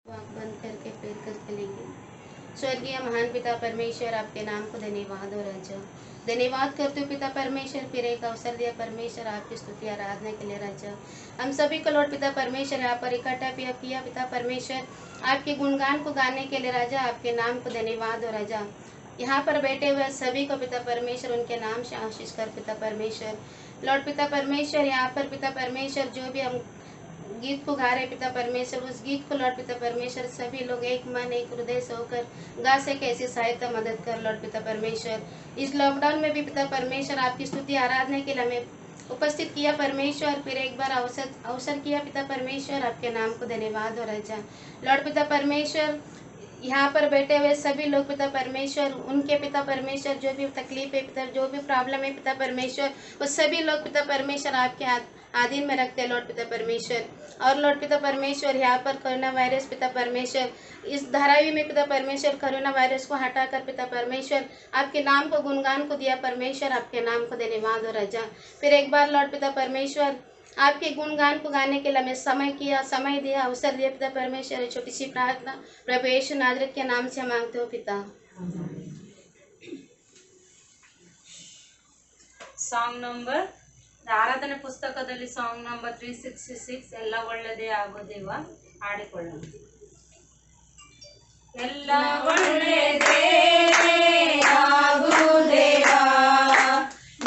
आँख बंद करके पैर कर चलेंगे। स्वर्गीय महान पिता परमेश्वर, आपके नाम को धन्यवाद और राजा धन्यवाद करते हो पिता परमेश्वर, फिर एक अवसर दिया परमेश्वर आपकी स्तुति आराधना के लिए राजा। हम सभी को लॉर्ड पिता परमेश्वर यहाँ पर इकट्ठा किया पिता परमेश्वर, आपके गुणगान को गाने के लिए राजा। आपके नाम को धन्यवाद और राजा। यहाँ पर बैठे हुए सभी को पिता परमेश्वर उनके नाम से आशीष कर पिता परमेश्वर। लॉर्ड पिता परमेश्वर, यहाँ पर पिता परमेश्वर जो भी हम गीत को गा रहे पिता परमेश्वर, उस गीत को लॉर्ड पिता परमेश्वर सभी लोग एक मन एक हृदय से होकर गा सके, ऐसी सहायता मदद कर लॉर्ड पिता परमेश्वर। इस लॉकडाउन में भी पिता परमेश्वर आपकी स्तुति आराधना के लिए हमें उपस्थित किया परमेश्वर, फिर एक बार अवसर किया पिता परमेश्वर, आपके नाम को धन्यवाद हो राजा। लॉर्ड पिता परमेश्वर, यहाँ पर बैठे हुए सभी लोग पिता परमेश्वर, उनके पिता परमेश्वर जो भी तकलीफ है पिता, जो भी प्रॉब्लम है पिता परमेश्वर, वो सभी लोग पिता परमेश्वर आपके आधीन में रखते हैं लॉर्ड पिता परमेश्वर। और लॉर्ड पिता परमेश्वर, यहाँ पर कोरोना वायरस पिता परमेश्वर, इस धारावी में पिता परमेश्वर कोरोना वायरस को हटाकर पिता परमेश्वर आपके नाम को गुणगान को दिया परमेश्वर, आपके नाम को धन्यवाद हो राजा। फिर एक बार लॉर्ड पिता परमेश्वर आपके गुणगान को गाने के लिए हमें समय दिया अवसर दिया पिता परमेश्वर। छोटी सी प्रार्थना प्रभु यीशु नाजरेत के नाम से मांगते हो पिता। ಸಾಂಗ್ ನಂಬರ್ ಆರಾಧನೆ ಪುಸ್ತಕದಲ್ಲಿ ಸಾಂಗ್ ನಂಬರ್ 366 ಎಲ್ಲ ಒಳ್ಳೆಯದೇ ಆಗೋದೇವ ಹಾಡಿಕೊಳ್ಳೋಣ. ಎಲ್ಲ ಒಳ್ಳೆಯದೇ ಆಗುವುದೇವಾ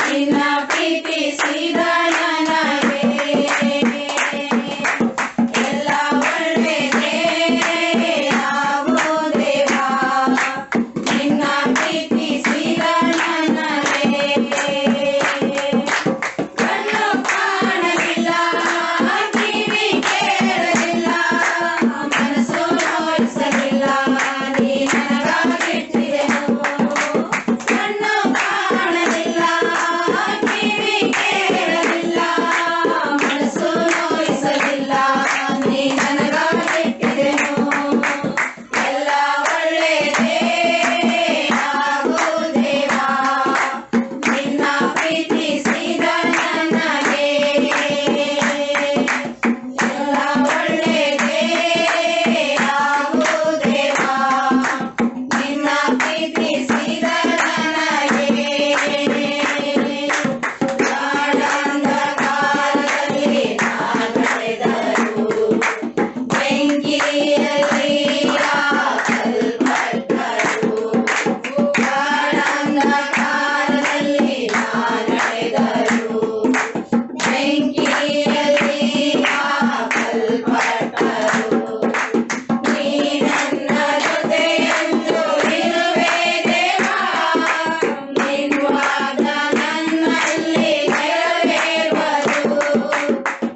ನಿನ್ನ ಪ್ರೀತಿಸಿದ ನನಗೆ, ಎಲ್ಲ ಒಳ್ಳೆಯದೇ ಆಗುವುದೇವಾ ನಿನ್ನ ಪ್ರೀತಿಸಿದ ನನಗೆ. ಕಣ್ಣು ಕಾಣಲಿಲ್ಲ, ಕಿವಿ ಕೇಳಲಿಲ್ಲ, ಮನಸ್ಸು ನೋಯಿಸಲಿಲ್ಲ, ನೀ ನನಗಾಗಿಟ್ಟಿದೆನು. ಕಣ್ಣು ಕಾಣಲಿಲ್ಲ, ಕಿವಿ ಕೇಳಲಿಲ್ಲ, ಮನಸ್ಸು ನೋಯಿಸಲಿಲ್ಲ, ನೀ ನನಗಾಗಿಟ್ಟಿದೆನು. ಎಲ್ಲ ಒಳ್ಳೆಯದೇ ಆಗುವುದೇವಾ ನಿನ್ನ ಪ್ರೀತಿಸಿದ ನನಗೆ, ಎಲ್ಲ ಒಳ್ಳೆಯದೇ ಆಗುವುದೇವಾ ನಿನ್ನ ಪ್ರೀತಿಸಿದ ನನಗೆ. ಗಾಢಾಂಧಕಾರದಲ್ಲಿ ನಾನು ನಡೆದರೂ, ಬೆಂಕಿಯಲ್ಲಿ ಹಾಕಲ್ಪಟ್ಟರೂ, ಗಾಢಾಂಧಕಾರದಲ್ಲಿ ನಾನು ನಡೆದರೂ, ಬೆಂಕಿಯಲ್ಲಿ ಹಾಕಲ್ಪಟ್ಟರೂ, ನೀ ನನ್ನ ಜೊತೆಯಂತೂ ಇರುವೆ ದೇವಾ, ನಿನ್ನ ವಾದ ನನ್ನಲ್ಲಿ ನೆರವೇರುವುದು.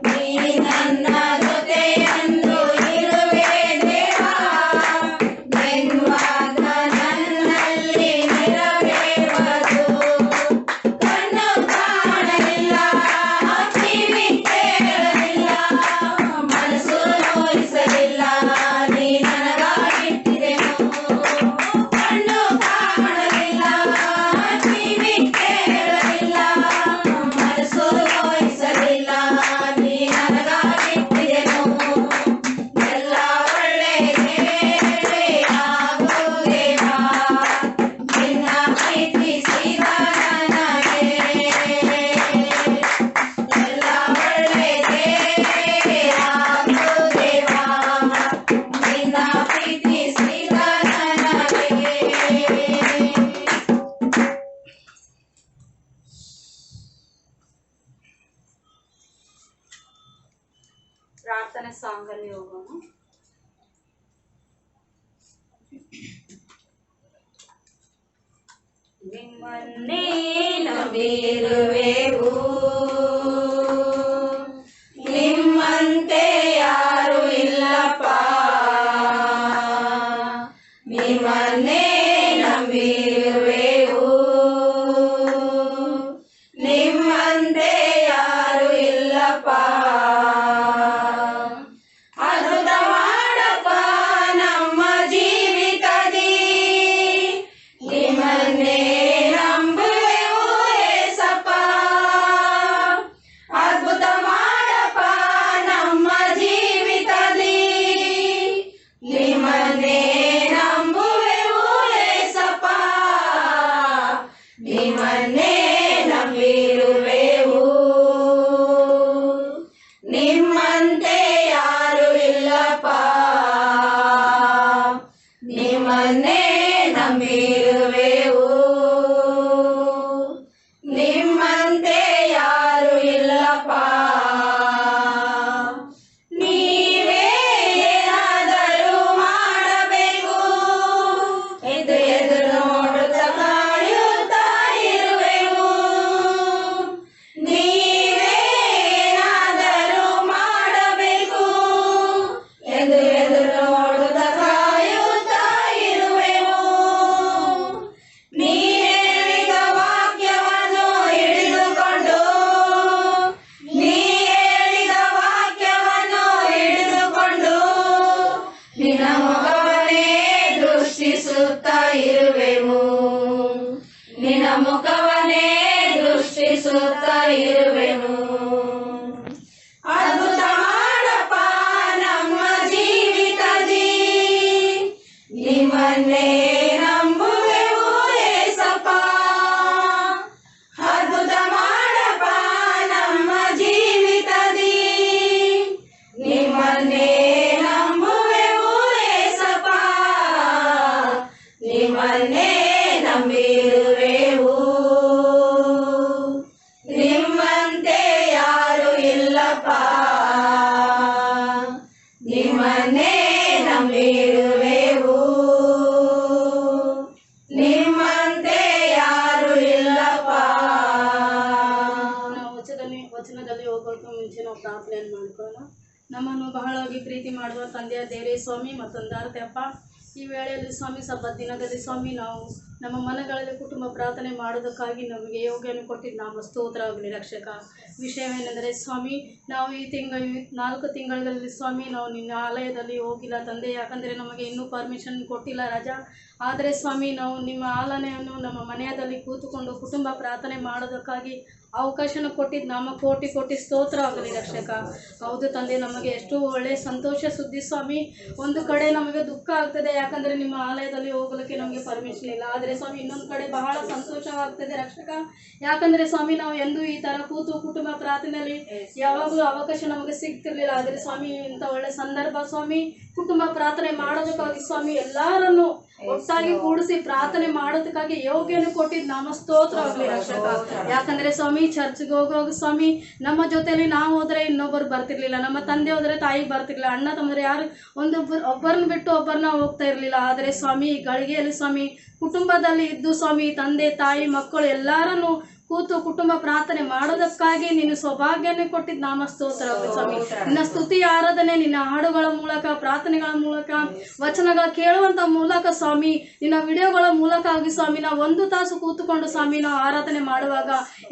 ನೀ ನನ್ನ ಜೊತೆಯಂತೂ ಇರುವೆ ದೇವಾ, ನಿನ್ನ ವಾದ ನನ್ನಲ್ಲಿ ನೆರವೇರುವುದು. ಕಣ್ಣು ಕಾಣಲಿಲ್ಲ, ಕಿವಿ ಕೇಳಲಿಲ್ಲ, ಮನಸ್ಸು ನೋಯಿಸಲಿಲ್ಲ, ನೀ ನನಗಾಗಿಟ್ಟಿದೆನು. ಕಣ್ಣು ಕಾಣಲಿಲ್ಲ, ಕಿವಿ ಕೇಳಲಿಲ್ಲ, ಮನಸ್ಸು ನೋಯಿಸಲಿಲ್ಲ, ನೀ ನನಗಾಗಿಟ್ಟಿದೆನು. ಎಲ್ಲ ಒಳ್ಳೆಯದೇ ಆಗುವುದೇವಾ ನಿನ್ನ ಪ್ರೀತಿಸಿದ ನನಗೆ, ಎಲ್ಲ ಒಳ್ಳೆಯದೇ ಆಗುವುದೇವಾ ನಿನ್ನ ಪ್ರೀತಿಸಿದ ನನಗೆ. ಪ್ರಾರ್ಥನೆ ಸಾಂಗ್ ಅಲ್ಲಿ ಹೋಗೋಣ. ನಿಮ್ಮನ್ನೇ ನಂಬಿರುವೆವು, ನಿಮ್ಮಂತೆ ಯಾರು ಇಲ್ಲಪ್ಪ, ನಿಮ್ಮನ್ನೇ ನಂಬಿರುವೆವು, ನಿಮ್ಮಂತೆ ಯಾರು ಇಲ್ಲಪ್ಪ. ಅದ್ಭುತ ಇಲ್ಲಪ್ಪ ನೀವೇ ಏನಾದರೂ ಮಾಡಬೇಕು ಎದು ಎದುರು ನೋಡುತ್ತಾ ಕಾಯುತ್ತಾ ಇರುವೆವು ನೀವೇ ಏನಾದರೂ ಮಾಡಬೇಕು ಎದು ಎದುರು ನೋಡುತ್ತಾ ಕಾಯುತ್ತಾ ಇರುವೆವು ನೀ ಹೇಳಿದ ವಾಕ್ಯವನ್ನು ಹಿಡಿದುಕೊಂಡು ನೀ ಹೇಳಿದ ವಾಕ್ಯವನ್ನು ಹಿಡಿದುಕೊಂಡು ನಿನ್ನ ಮುಖವನ್ನೇ ದೃಷ್ಟಿಸುತ್ತಾ ಇರುವೆವು ನಿನ್ನ ಮುಖವನ್ನೇ ದೃಷ್ಟಿಸುತ್ತಾ ಇರುವೆವು ಅದ್ಭುತ ಮಾಡಪ್ಪ ನಮ್ಮ ಜೀವಿತದಿ ನಿಮ್ಮನ್ನೇ ನಂಬುವೆವು ಏಸಪ್ಪ ಅದ್ಭುತ ಮಾಡಪ್ಪ ನಮ್ಮ ಜೀವಿತದಿ ನಿಮ್ಮನ್ನೇ ನಂಬುವೆವು ಏಸಪ್ಪ ನಿಮ್ಮನ್ನೇ ನಂಬಿರುವೆವು ನಿಮ್ಮಂತೆ ಯಾರು ಇಲ್ಲಪ್ಪ ನಿಮ್ಮನ್ನೇ ನಂಬಿರುವೆವು ನಿಮ್ಮಂತೆ ಯಾರು ಇಲ್ಲಪ್ಪ ನಾವು ವಚನದಲ್ಲಿ ಹೋಗೋಕೆ ಮುಂಚೆ ನಾವು ಪ್ರಾರ್ಥನೆಯನ್ನು ಮಾಡ್ಕೊಳ್ಳೋಣ. ನಮ್ಮನ್ನು ಬಹಳವಾಗಿ ಪ್ರೀತಿ ಮಾಡುವ ತಂದೆಯ ದೇವರೇ ಸ್ವಾಮಿ ಮತ್ತೊಂದಾರ್ತೆ ಅಪ್ಪ ಈ ವೇಳೆಯಲ್ಲಿ ಸ್ವಾಮಿ ಸಬ್ಬತ್ ದಿನದಲ್ಲಿ ಸ್ವಾಮಿ ನಾವು ನಮ್ಮ ಮನೆಗಳಲ್ಲಿ ಕುಟುಂಬ ಪ್ರಾರ್ಥನೆ ಮಾಡೋದಕ್ಕಾಗಿ ನಮಗೆ ಯೋಗ್ಯವನ್ನು ಕೊಟ್ಟಿದ್ದು ನಾವು ಸ್ತೋತ್ರವಾಗಲಿ ರಕ್ಷಕ. ವಿಷಯವೇನೆಂದರೆ ಸ್ವಾಮಿ ನಾವು ಈ 4 ತಿಂಗಳಲ್ಲಿ ಸ್ವಾಮಿ ನಾವು ನಿನ್ನ ಆಲಯದಲ್ಲಿ ಹೋಗಿಲ್ಲ ತಂದೆ, ಯಾಕಂದರೆ ನಮಗೆ ಇನ್ನೂ ಪರ್ಮಿಷನ್ ಕೊಟ್ಟಿಲ್ಲ ರಾಜ. ಆದರೆ ಸ್ವಾಮಿ ನಾವು ನಿಮ್ಮ ಆಲನೆಯನ್ನು ನಮ್ಮ ಮನೆಯಲ್ಲಿ ಕೂತುಕೊಂಡು ಕುಟುಂಬ ಪ್ರಾರ್ಥನೆ ಮಾಡೋದಕ್ಕಾಗಿ ಅವಕಾಶನ ಕೊಟ್ಟಿದ್ದು ನಮ್ಮ ಕೋಟಿ ಕೋಟಿ ಸ್ತೋತ್ರ ಆಗಲಿ ರಕ್ಷಕ. ಹೌದು ತಂದೆ, ನಮಗೆ ಎಷ್ಟು ಒಳ್ಳೆಯ ಸಂತೋಷ ಸುದ್ದಿ ಸ್ವಾಮಿ. ಒಂದು ಕಡೆ ನಮಗೆ ದುಃಖ ಆಗ್ತದೆ, ಯಾಕಂದರೆ ನಿಮ್ಮ ಆಲಯದಲ್ಲಿ ಹೋಗಲಿಕ್ಕೆ ನಮಗೆ ಪರ್ಮಿಷನ್ ಇಲ್ಲ. ಆದರೆ ಸ್ವಾಮಿ ಇನ್ನೊಂದು ಕಡೆ ಬಹಳ ಸಂತೋಷವಾಗ್ತದೆ ರಕ್ಷಕ, ಯಾಕಂದರೆ ಸ್ವಾಮಿ ನಾವು ಎಂದೂ ಈ ಥರ ಕೂತು ಕುಟುಂಬ ಪ್ರಾರ್ಥನೆಯಲ್ಲಿ ಯಾವಾಗಲೂ ಅವಕಾಶ ನಮಗೆ ಸಿಗ್ತಿರ್ಲಿಲ್ಲ. ಆದರೆ ಸ್ವಾಮಿ ಇಂಥ ಒಳ್ಳೆ ಸಂದರ್ಭ ಸ್ವಾಮಿ, ಕುಟುಂಬ ಪ್ರಾರ್ಥನೆ ಮಾಡೋದಕ್ಕಾಗಿ ಸ್ವಾಮಿ ಎಲ್ಲರನ್ನು ಒಟ್ಟಾಗಿ ಕೂಡಿಸಿ ಪ್ರಾರ್ಥನೆ ಮಾಡೋದಕ್ಕಾಗಿ ಯೋಗ್ಯನು ಕೊಟ್ಟಿದ್ದು ನಮ್ಮ ಸ್ತೋತ್ರ ಆಗಲಿ ರಕ್ಷಕ. ಯಾಕಂದರೆ ಸ್ವಾಮಿ ಚರ್ಚ್ಗೆ ಹೋಗುವಾಗ ಸ್ವಾಮಿ ನಮ್ಮ ಜೊತೆಯಲ್ಲಿ ನಾವು ಹೋದರೆ ಇನ್ನೊಬ್ಬರು ಬರ್ತಿರ್ಲಿಲ್ಲ, ನಮ್ಮ ತಂದೆ ಹೋದರೆ ತಾಯಿ ಬರ್ತಿರ್ಲಿಲ್ಲ, ಅಣ್ಣ ತಮ್ಮಂದ್ರೆ ಯಾರು ಒಬ್ಬರನ್ನ ಬಿಟ್ಟು ಒಬ್ಬರನ್ನ ಹೋಗ್ತಾ ಇರಲಿಲ್ಲ. ಆದರೆ ಸ್ವಾಮಿ ಈ ಗಳಿಗೆಯಲ್ಲಿ ಸ್ವಾಮಿ ಕುಟುಂಬದಲ್ಲಿ ಇದ್ದು ಸ್ವಾಮಿ ತಂದೆ ತಾಯಿ ಮಕ್ಕಳು ಎಲ್ಲರನ್ನು ಕೂತು ಕುಟುಂಬ ಪ್ರಾರ್ಥನೆ ಮಾಡೋದಕ್ಕಾಗಿ ನಿನ್ನ ಸೌಭಾಗ್ಯನೇ ಕೊಟ್ಟಿದ್ದು ನಾಮ ಸ್ತೋತ್ರ ಸ್ವಾಮಿ. ನಿನ್ನ ಸ್ತುತಿ ಆರಾಧನೆ ನಿನ್ನ ಹಾಡುಗಳ ಮೂಲಕ, ಪ್ರಾರ್ಥನೆಗಳ ಮೂಲಕ, ವಚನಗಳ ಕೇಳುವಂಥ ಮೂಲಕ ಸ್ವಾಮಿ, ನಿನ್ನ ವಿಡಿಯೋಗಳ ಮೂಲಕ ಆಗಿ ಸ್ವಾಮಿ ನಾವು 1 ತಾಸು ಕೂತುಕೊಂಡು ಸ್ವಾಮಿ ನಾವು ಆರಾಧನೆ ಮಾಡುವಾಗ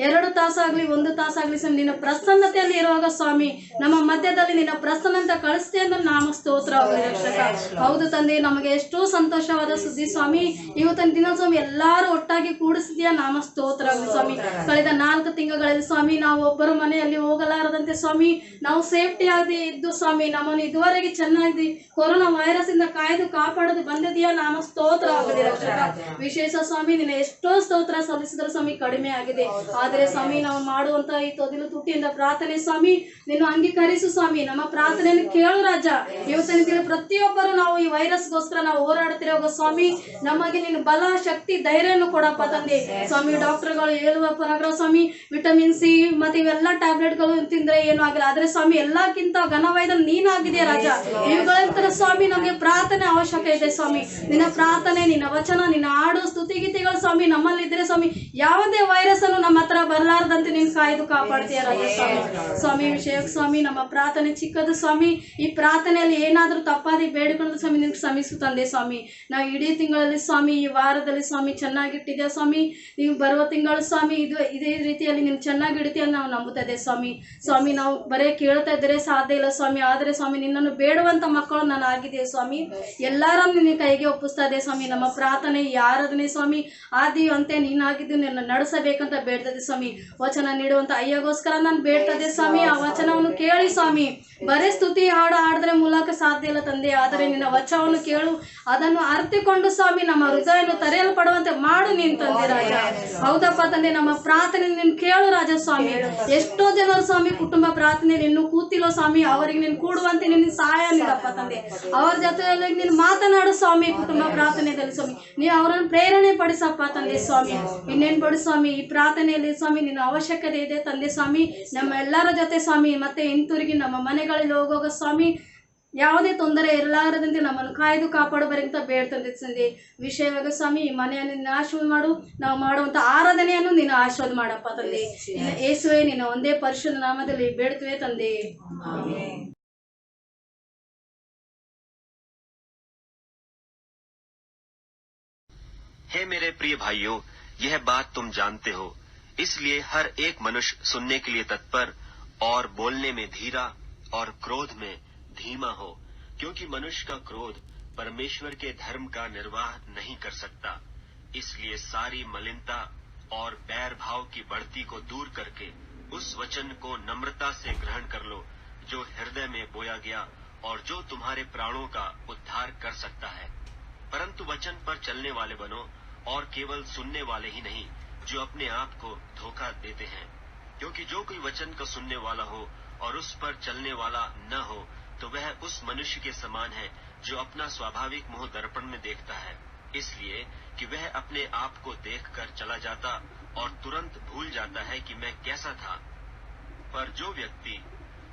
2 ತಾಸಾಗಲಿ 1 ತಾಸಾಗಲಿ ಸ್ವಾಮಿ ನಿನ್ನ ಪ್ರಸನ್ನತೆಯಲ್ಲಿ ಇರುವಾಗ ಸ್ವಾಮಿ ನಮ್ಮ ಮಧ್ಯದಲ್ಲಿ ನಿನ್ನ ಪ್ರಸನ್ನತೆ ಕಳಿಸ್ತೆ ಅಂದ್ರೆ ನಾಮ ಸ್ತೋತ್ರ ಆಗಲಿ ರಕ್ಷಕ. ಹೌದು ತಂದೆ, ನಮಗೆ ಎಷ್ಟೋ ಸಂತೋಷವಾದ ಸುದ್ದಿ ಸ್ವಾಮಿ. ಇವತ್ತಿನ ದಿನ ಸ್ವಾಮಿ ಎಲ್ಲರೂ ಒಟ್ಟಾಗಿ ಕೂಡಿಸಿದ್ಯಾ, ನಾಮ ಸ್ತೋತ್ರ ಆಗಲಿ ಸ್ವಾಮಿ. ಕಳೆದ 4 ತಿಂಗಳಲ್ಲಿ ಸ್ವಾಮಿ ನಾವು ಒಬ್ಬರ ಮನೆಯಲ್ಲಿ ಹೋಗಲಾರದಂತೆ ಸ್ವಾಮಿ ನಾವು ಸೇಫ್ಟಿ ಆಗಿ ಇದ್ದು ಸ್ವಾಮಿ ನಮ್ಮನ್ನು ಇದುವರೆಗೆ ಚೆನ್ನಾಗಿ ಕೊರೋನಾ ವೈರಸ್ ಇಂದ ಕಾಯ್ದು ಕಾಪಾಡೋದು ಬಂದಿದೆಯಾ, ನಾಮ ಸ್ತೋತ್ರ ಆಗಲಿ ರಕ್ಷಕ. ವಿಶೇಷ ಸ್ವಾಮಿ ನಿನ್ನ ಎಷ್ಟೋ ಸ್ತೋತ್ರ ಸಲ್ಲಿಸಿದ್ರೆ ಸ್ವಾಮಿ ಕಡಿಮೆ ಆಗಿದೆ. ಆದರೆ ಸ್ವಾಮಿ ನಾವು ಮಾಡುವಂತ ಈ ತೊದಿಲು ತುಟ್ಟಿಯಿಂದ ಪ್ರಾರ್ಥನೆ ಸ್ವಾಮಿ ನಿನ್ನ ಅಂಗೀಕರಿಸು ಸ್ವಾಮಿ, ನಮ್ಮ ಪ್ರಾರ್ಥನೆಯನ್ನು ಕೇಳು ರಾಜ. ಇವತ್ತಿನ ದಿನ ಪ್ರತಿಯೊಬ್ಬರು ನಾವು ಈ ವೈರಸ್ಗೋಸ್ಕರ ನಾವು ಹೋರಾಡ್ತಿರೋ ಸ್ವಾಮಿ ನಮಗೆ ನಿನ್ನ ಬಲ ಶಕ್ತಿ ಧೈರ್ಯವನ್ನು ಕೊಡಪ್ಪ ತಂದೆ ಸ್ವಾಮಿ. ಡಾಕ್ಟರ್ಗಳು ಹೇಳುವ ಪರಾಗ್ರಹ ಸ್ವಾಮಿ ವಿಟಮಿನ್ ಸಿ ಮತ್ತೆ ಇವೆಲ್ಲ ಟ್ಯಾಬ್ಲೆಟ್ಗಳು ತಿಂದ್ರೆ ಏನು ಆಗಿಲ್ಲ, ಆದ್ರೆ ಸ್ವಾಮಿ ಎಲ್ಲಕ್ಕಿಂತ ಘನವೈದ ನೀನಾಗಿದೆ ರಾಜ. ಇವುಗಳಂತರ ಸ್ವಾಮಿ ನಮಗೆ ಪ್ರಾರ್ಥನೆ ಅವಶ್ಯಕ ಇದೆ ಸ್ವಾಮಿ. ನಿನ್ನ ಪ್ರಾರ್ಥನೆ, ನಿನ್ನ ವಚನ, ನಿನ್ನ ಹಾಡು, ಸ್ತುತಿಗೀತೆಗಳು ಸ್ವಾಮಿ ನಮ್ಮಲ್ಲಿದ್ರೆ ಸ್ವಾಮಿ ಯಾವುದೇ ವೈರಸ್ ಅನ್ನು ನಮ್ಮ ಹತ್ರ ಬರಲಾರದಂತೆ ನೀನು ಕಾಯ್ದು ಕಾಪಾಡ್ತೀಯ ರಾಜ ಸ್ವಾಮಿ. ಸ್ವಾಮಿ ವಿಷಯಕ್ಕೆ ಸ್ವಾಮಿ ನಮ್ಮ ಪ್ರಾರ್ಥನೆ ಚಿಕ್ಕದು ಸ್ವಾಮಿ. ಈ ಪ್ರಾರ್ಥನೆಯಲ್ಲಿ ಏನಾದ್ರೂ ತಪ್ಪಾದಿ ಬೇಡಿಕೊಂಡು ಸ್ವಾಮಿ ನಿನ್ಗೆ ಶ್ರಮಿಸು ತಂದೆ ಸ್ವಾಮಿ. ನಾವು ಇಡೀ ತಿಂಗಳಲ್ಲಿ ಸ್ವಾಮಿ ಈ ವಾರದಲ್ಲಿ ಸ್ವಾಮಿ ಚೆನ್ನಾಗಿಟ್ಟಿದ್ಯಾ ಸ್ವಾಮಿ. ನೀವು ಬರುವ ತಿಂಗಳು ಸ್ವಾಮಿ ಇದೇ ರೀತಿಯಲ್ಲಿ ನೀನು ಚೆನ್ನಾಗಿ ಇಡ್ತೀಯ ನಾವು ನಂಬುತ್ತದೆ ಸ್ವಾಮಿ. ಸ್ವಾಮಿ ನಾವು ಬರೇ ಕೇಳ್ತಾ ಇದ್ರೆ ಸಾಧ್ಯ ಇಲ್ಲ ಸ್ವಾಮಿ, ಆದರೆ ಸ್ವಾಮಿ ನಿನ್ನನ್ನು ಬೇಡುವಂತ ಮಕ್ಕಳು ನಾನು ಆಗಿದ್ದೇವೆ ಸ್ವಾಮಿ. ಎಲ್ಲರನ್ನು ನಿನ್ನ ಕೈಗೆ ಒಪ್ಪಿಸ್ತಾ ಇದೆ ಸ್ವಾಮಿ. ನಮ್ಮ ಪ್ರಾರ್ಥನೆ ಯಾರದನೆ ಸ್ವಾಮಿ ಆದಿ ಅಂತೆ ನೀನಾಗಿದ್ದು ನಿನ್ನ ನಡೆಸಬೇಕಂತ ಬೇಡ್ತದೆ ಸ್ವಾಮಿ. ವಚನ ನೀಡುವಂತ ಅಯ್ಯಗೋಸ್ಕರ ನಾನು ಬೇಡ್ತದೆ ಸ್ವಾಮಿ. ಆ ವಚನವನ್ನು ಕೇಳಿ ಸ್ವಾಮಿ. ಬರೀ ಸ್ತುತಿ ಹಾಡು ಹಾಡಿದ್ರೆ ಮೂಲಕ ಸಾಧ್ಯ ಇಲ್ಲ ತಂದೆ, ಆದರೆ ನಿನ್ನ ವಚನವನ್ನು ಕೇಳು, ಅದನ್ನು ಅರ್ಥಿಕೊಂಡು ಸ್ವಾಮಿ ನಮ್ಮ ಹೃದಯವನ್ನು ತೆರೆಯಲ್ಪಡುವಂತೆ ಮಾಡು ನೀನು ತಂದೆ ರಾಜ. ಹೌದಪ್ಪ ತಂದೆ, ನಮ್ಮ ಪ್ರಾರ್ಥನೆ ನೀನು ಕೇಳು ರಾಜ ಸ್ವಾಮಿ. ಎಷ್ಟೋ ಜನರು ಸ್ವಾಮಿ ಕುಟುಂಬ ಪ್ರಾರ್ಥನೆ ನಿನ್ನ ಕೂತಿಲ್ಲೋ ಸ್ವಾಮಿ, ಅವರಿಗೆ ನೀನು ಕೂಡುವಂತೆ ನಿನ್ನ ಸಹಾಯ ನೀಡಪ್ಪ ತಂದೆ. ಅವರ ಜೊತೆಯಲ್ಲಿ ನೀನು ಮಾತನಾಡು ಸ್ವಾಮಿ. ಕುಟುಂಬ ಪ್ರಾರ್ಥನೆಯಲ್ಲಿ ಸ್ವಾಮಿ ನೀವು ಅವರನ್ನು ಪ್ರೇರಣೆ ಪಡಿಸಪ್ಪ ತಂದೆ ಸ್ವಾಮಿ. ಇನ್ನೇನು ಪಡು ಸ್ವಾಮಿ, ಈ ಪ್ರಾರ್ಥನೆಯಲ್ಲಿ ಸ್ವಾಮಿ ನಿನ್ನ ಅವಶ್ಯಕತೆ ಇದೆ ತಂದೆ ಸ್ವಾಮಿ. ನಮ್ಮ ಎಲ್ಲರ ಜೊತೆ ಸ್ವಾಮಿ ಮತ್ತೆ ಹಿಂತಿರುಗಿ ನಮ್ಮ ಮನೆಗಳಲ್ಲಿ ಹೋಗುವಾಗ ಸ್ವಾಮಿ ಯಾವುದೇ ತೊಂದರೆ ಇರಲಾರದಂತೆ ನಮ್ಮನ್ನು ಕಾಯ್ದು ಕಾಪಾಡಬರಂತ ಬೇಡ್ತಂದೆ ತಂದೆ. ವಿಷಯವಾಗ ಸ್ವಾಮಿ ಈ ಮನೆಯನ್ನು ನಿನ್ನ ಆಶೀರ್ವಾದ ಮಾಡು. ನಾವು ಮಾಡುವಂತ ಆರಾಧನೆಯನ್ನು ನಿನ್ನ ಆಶೀರ್ವಾದ ಮಾಡಪ್ಪ ತಂದೆ. ಯೇಸುವೆ ನಿನ್ನ ಒಂದೇ ಪರಿಶುದ್ಧ ನಾಮದಲ್ಲಿ ಬೇಡ್ತೇವೆ ತಂದೆ. हे मेरे प्रिय भाइयों, यह बात तुम जानते हो, इसलिए हर एक मनुष्य सुनने के लिए तत्पर और बोलने में धीरा और क्रोध में धीमा हो, क्योंकि मनुष्य का क्रोध परमेश्वर के धर्म का निर्वाह नहीं कर सकता। इसलिए सारी मलिनता और बैर भाव की बढ़ती को दूर करके उस वचन को नम्रता से ग्रहण कर लो, जो हृदय में बोया गया और जो तुम्हारे प्राणों का उद्धार कर सकता है। परंतु वचन पर चलने वाले बनो, और केवल सुनने वाले ही नहीं जो अपने आप को धोखा देते हैं, क्योंकि जो कोई वचन को सुनने वाला हो और उस पर चलने वाला न हो, तो वह उस मनुष्य के समान है जो अपना स्वाभाविक मुंह दर्पण में देखता है, इसलिए कि वह अपने आप को देखकर चला जाता और तुरंत भूल जाता है कि मैं कैसा था। पर जो व्यक्ति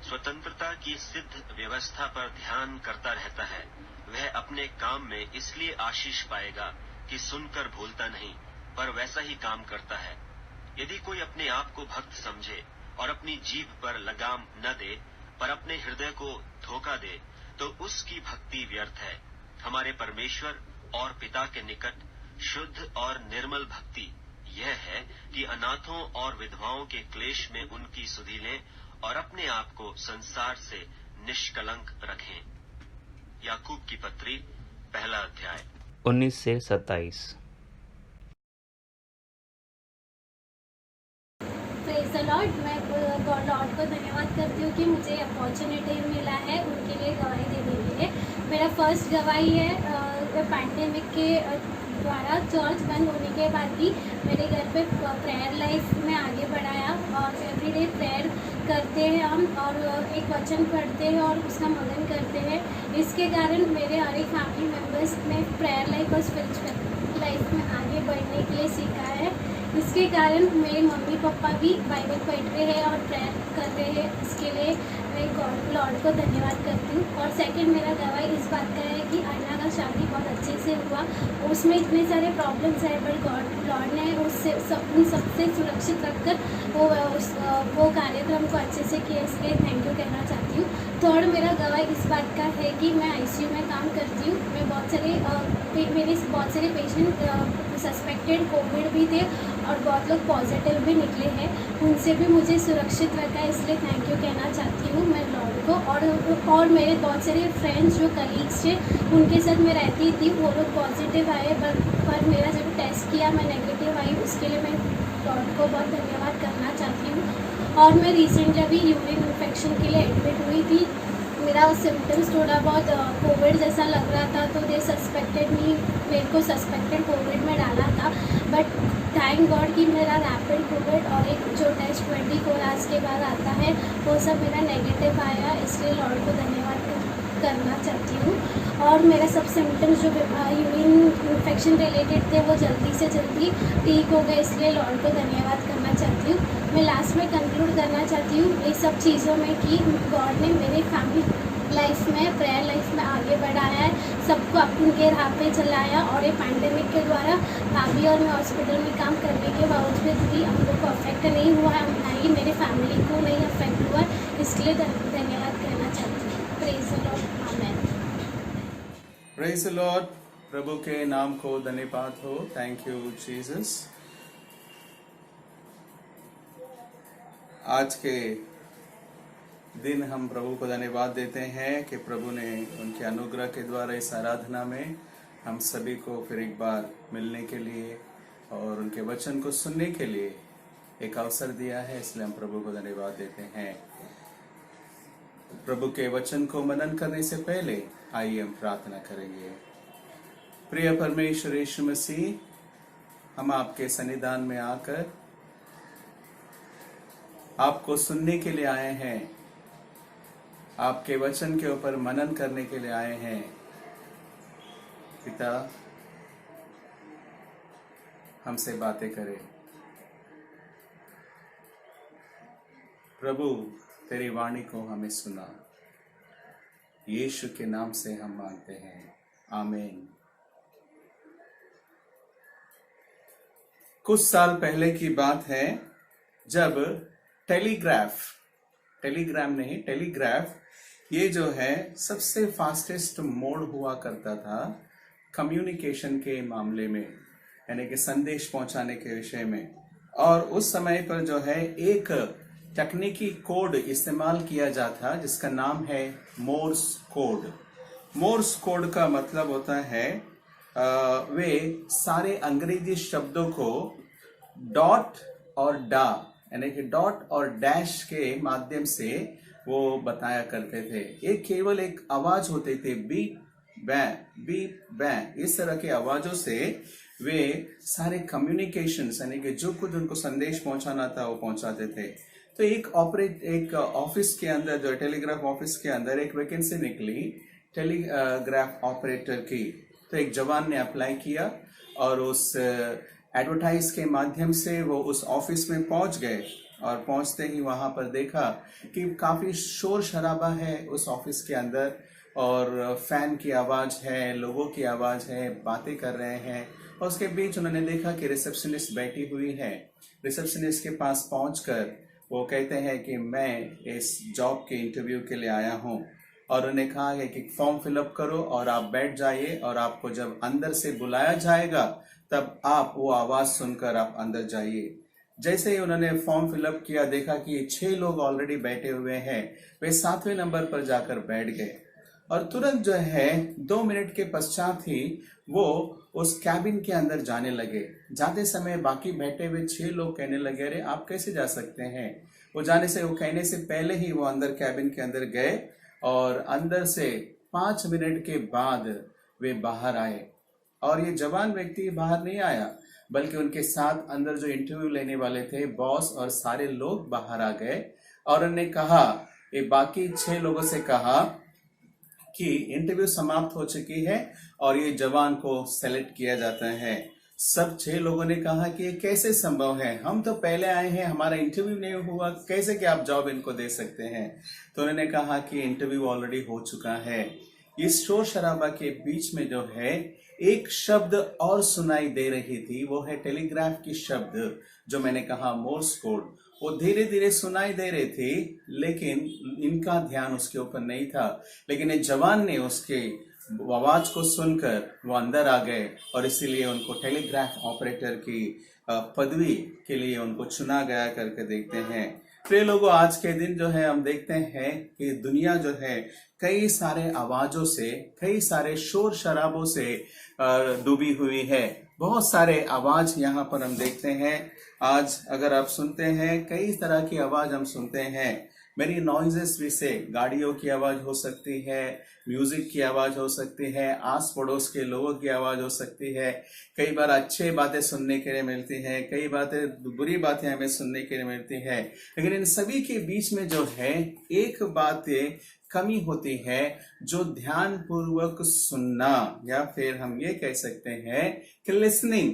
स्वतंत्रता की सिद्ध व्यवस्था पर ध्यान करता रहता है, वह अपने काम में इसलिए आशीष पाएगा कि सुनकर भूलता नहीं, पर वैसा ही काम करता है। यदि कोई अपने आप को भक्त समझे और अपनी जीभ पर लगाम न दे, पर अपने हृदय को धोखा दे, तो उसकी भक्ति व्यर्थ है। हमारे परमेश्वर और पिता के निकट शुद्ध और निर्मल भक्ति यह है कि अनाथों और विधवाओं के क्लेश में उनकी सुधि लें और अपने आप को संसार से निष्कलंक रखें। याकूब की पत्री 1 अध्याय 19 से 27। Praise the Lord. मैं लॉर्ड को धन्यवाद करती हूँ कि मुझे अपॉर्चुनिटी मिला है उनके लिए गवाही देने के लिए। मेरा फर्स्ट गवाही है पैंडेमिक के द्वारा चर्च बंद होने के बाद भी मेरे घर पे प्रेयर लाइफ में आगे बढ़ाया और एवरीडे प्रेयर करते हैं हम, और एक वचन पढ़ते हैं और उसका मनन करते हैं। इसके कारण मेरे हर एक फैमिली मेम्बर्स ने प्रेयर लाइफ और स्पिरिचुअल लाइफ में आगे बढ़ने के लिए सीखा है। इसके कारण मेरे मम्मी पापा भी बाइबल पढ़ रहे हैं और प्रेयर कर रहे हैं। इसके लिए मैं लॉर्ड को धन्यवाद करती हूँ। और सेकंड मेरा गवाही इस बात का है कि अन्ना का शादी बहुत अच्छे से हुआ। उसमें इतने सारे प्रॉब्लम्स है, बट लॉर्ड ने उससे सबसे सुरक्षित रखकर वो कार्यक्रम को अच्छे से किया, इसलिए थैंक यू कहना चाहती हूँ। थर्ड मेरा गवाही इस बात का है कि मैं ICU में काम करती हूँ। मैं मेरे बहुत सारे पेशेंट सस्पेक्टेड कोविड भी थे और बहुत लोग पॉजिटिव भी निकले हैं, उनसे भी मुझे सुरक्षित रखा है, इसलिए थैंक यू कहना चाहती हूँ मैं लॉर्ड को। और मेरे बहुत सारे फ्रेंड्स जो कलीग्स थे उनके साथ मैं रहती थी, वो लोग पॉजिटिव आए, पर मेरा जब टेस्ट किया मैं नेगेटिव आई, उसके लिए मैं लॉर्ड को बहुत धन्यवाद करना चाहती हूँ। और मैं रिसेंटली अभी यूरिन इन्फेक्शन के लिए एडमिट हुई थी। मेरा सिम्टम्स थोड़ा बहुत कोविड जैसा लग रहा था, तो दे सस्पेक्टेड मी, मेरे को सस्पेक्टेड कोविड में डाला था, बट थैंक गॉड कि मेरा रैपिड कोविड और एक जो टेस्ट 24 आवर्स के बाद आता है वो सब मेरा नेगेटिव आया, इसलिए लॉर्ड को धन्यवाद करना चाहती हूँ। और मेरा सब सिम्टम्स जो यूरिन इन्फेक्शन रिलेटेड थे वो जल्दी से जल्दी ठीक हो गए, इसलिए लॉर्ड को धन्यवाद करना चाहती हूँ। मैं लास्ट में कंक्लूड करना चाहती हूँ ये सब चीज़ों में कि गॉड ने मेरे फैमिली लाइफ में प्रेयर लाइफ में आगे बढ़ाया है, सबको अपने राह पे चलाया। और ये पैंडेमिक के द्वारा भाभी और मैं हॉस्पिटल में काम करने के बावजूद भी हम लोग को अफेक्ट नहीं हुआ है, ना ही मेरे फैमिली को नहीं अफेक्ट हुआ है, इसलिए धन्यवाद कहना चाहती हूँ। Praise the Lord, amen. Praise the Lord. प्रभु के नाम को धन्यवाद हो। Thank you Jesus. आज के दिन हम प्रभु को धन्यवाद देते हैं कि प्रभु ने उनके अनुग्रह के द्वारा इस आराधना में हम सभी को फिर एक बार मिलने के लिए और उनके वचन को सुनने के लिए एक अवसर दिया है, इसलिए हम प्रभु को धन्यवाद देते हैं। प्रभु के वचन को मनन करने से पहले आइए हम प्रार्थना करेंगे। प्रिय परमेश्वर यीशु मसीह, हम आपके सन्निधान में आकर आपको सुनने के लिए आए हैं, आपके वचन के ऊपर मनन करने के लिए आए हैं। पिता, हमसे बातें करें। प्रभु, तेरी वाणी को हमें सुना। यीशु के नाम से हम मांगते हैं, आमीन। कुछ साल पहले की बात है जब टेलीग्राफ ये जो है सबसे फास्टेस्ट मोड हुआ करता था कम्युनिकेशन के मामले में, यानी कि संदेश पहुंचाने के विषय में। और उस समय पर जो है एक तकनीकी कोड इस्तेमाल किया जाता जिसका नाम है मोर्स कोड। मोर्स कोड का मतलब होता है वे सारे अंग्रेजी शब्दों को डॉट और डा यानी कि डॉट और डैश के माध्यम से वो बताया करते थे। ये केवल एक आवाज होते थे, बीप बैं, इस तरह की आवाजों से वे सारे कम्युनिकेशंस यानी कि जो कुछ उनको संदेश पहुंचाना था वो पहुंचाते थे। तो एक ऑफिस के अंदर, जो टेलीग्राफ ऑफिस के अंदर एक वैकेंसी निकली टेलीग्राफ ऑपरेटर की। तो एक जवान ने अप्लाई किया और उस एडवर्टाइज के माध्यम से वो उस ऑफिस में पहुंच गए। और पहुंचते ही वहां पर देखा कि काफी शोर शराबा है उस ऑफिस के अंदर, और फैन की आवाज है, लोगों की आवाज है, बातें कर रहे हैं। और उसके बीच उन्होंने देखा कि रिसेप्शनिस्ट बैठी हुई है। रिसेप्शनिस्ट के पास पहुंचकर वो कहते हैं कि मैं इस जॉब के इंटरव्यू के लिए आया हूं, और उन्हें कहा है कि फॉर्म फिलअप करो और आप बैठ जाइए, और आपको जब अंदर से बुलाया जाएगा तब आप वो आवाज सुनकर आप अंदर जाइए। जैसे ही उन्होंने फॉर्म फिलअप किया, देखा कि 6 लोग ऑलरेडी बैठे हुए हैं। वे 7वें नंबर पर जाकर बैठ गए, और तुरंत जो है 2 मिनट के पश्चात ही वो उस कैबिन के अंदर जाने लगे। जाते समय बाकी बैठे हुए 6 लोग कहने लगे, अरे आप कैसे जा सकते हैं। वो कहने से पहले ही वो अंदर कैबिन के अंदर गए, और अंदर से 5 मिनट के बाद वे बाहर आए। और ये जवान व्यक्ति बाहर नहीं आया, बल्कि उनके साथ अंदर जो इंटरव्यू लेने वाले थे, बॉस और सारे लोग बाहर आ गए। और उन्होंने कहा, ये बाकी 6 लोगों से कहा कि इंटरव्यू समाप्त हो चुकी है और ये जवान को सेलेक्ट किया जाता है। सब 6 लोगों ने कहा कि ये कैसे संभव है, हम तो पहले आए हैं, हमारा इंटरव्यू नहीं हुआ, कैसे कि आप जॉब इनको दे सकते हैं। तो उन्होंने कहा कि इंटरव्यू ऑलरेडी हो चुका है। इस शोर शराबा के बीच में जो है एक शब्द और सुनाई दे रही थी, वो है टेलीग्राफ की शब्द, जो मैंने कहा मोर्स कोड। वो धीरे धीरे सुनाई दे रही थी, लेकिन इनका ध्यान उसके ऊपर नहीं था। लेकिन एक जवान ने उसके आवाज को सुनकर वो अंदर आ गए, और इसीलिए उनको टेलीग्राफ ऑपरेटर की पदवी के लिए उनको चुना गया करके देखते हैं। प्रिय लोगों, आज के दिन जो है हम देखते हैं कि दुनिया जो है कई सारे आवाजों से, कई सारे शोर शराबों से डूबी हुई है। बहुत सारे आवाज यहाँ पर हम देखते हैं। आज अगर आप सुनते हैं, कई तरह की आवाज हम सुनते हैं। मेरी नॉइजेस भी से गाड़ियों की आवाज हो सकती है, म्यूजिक की आवाज हो सकती है, आस पड़ोस के लोगों की आवाज हो सकती है। कई बार अच्छे बातें सुनने के लिए मिलती हैं, कई बुरी बातें हमें सुनने के लिए मिलती है। लेकिन इन सभी के बीच में जो है एक बात कमी होती है, जो ध्यान पूर्वक सुनना, या फिर हम ये कह सकते हैं कि लिसनिंग,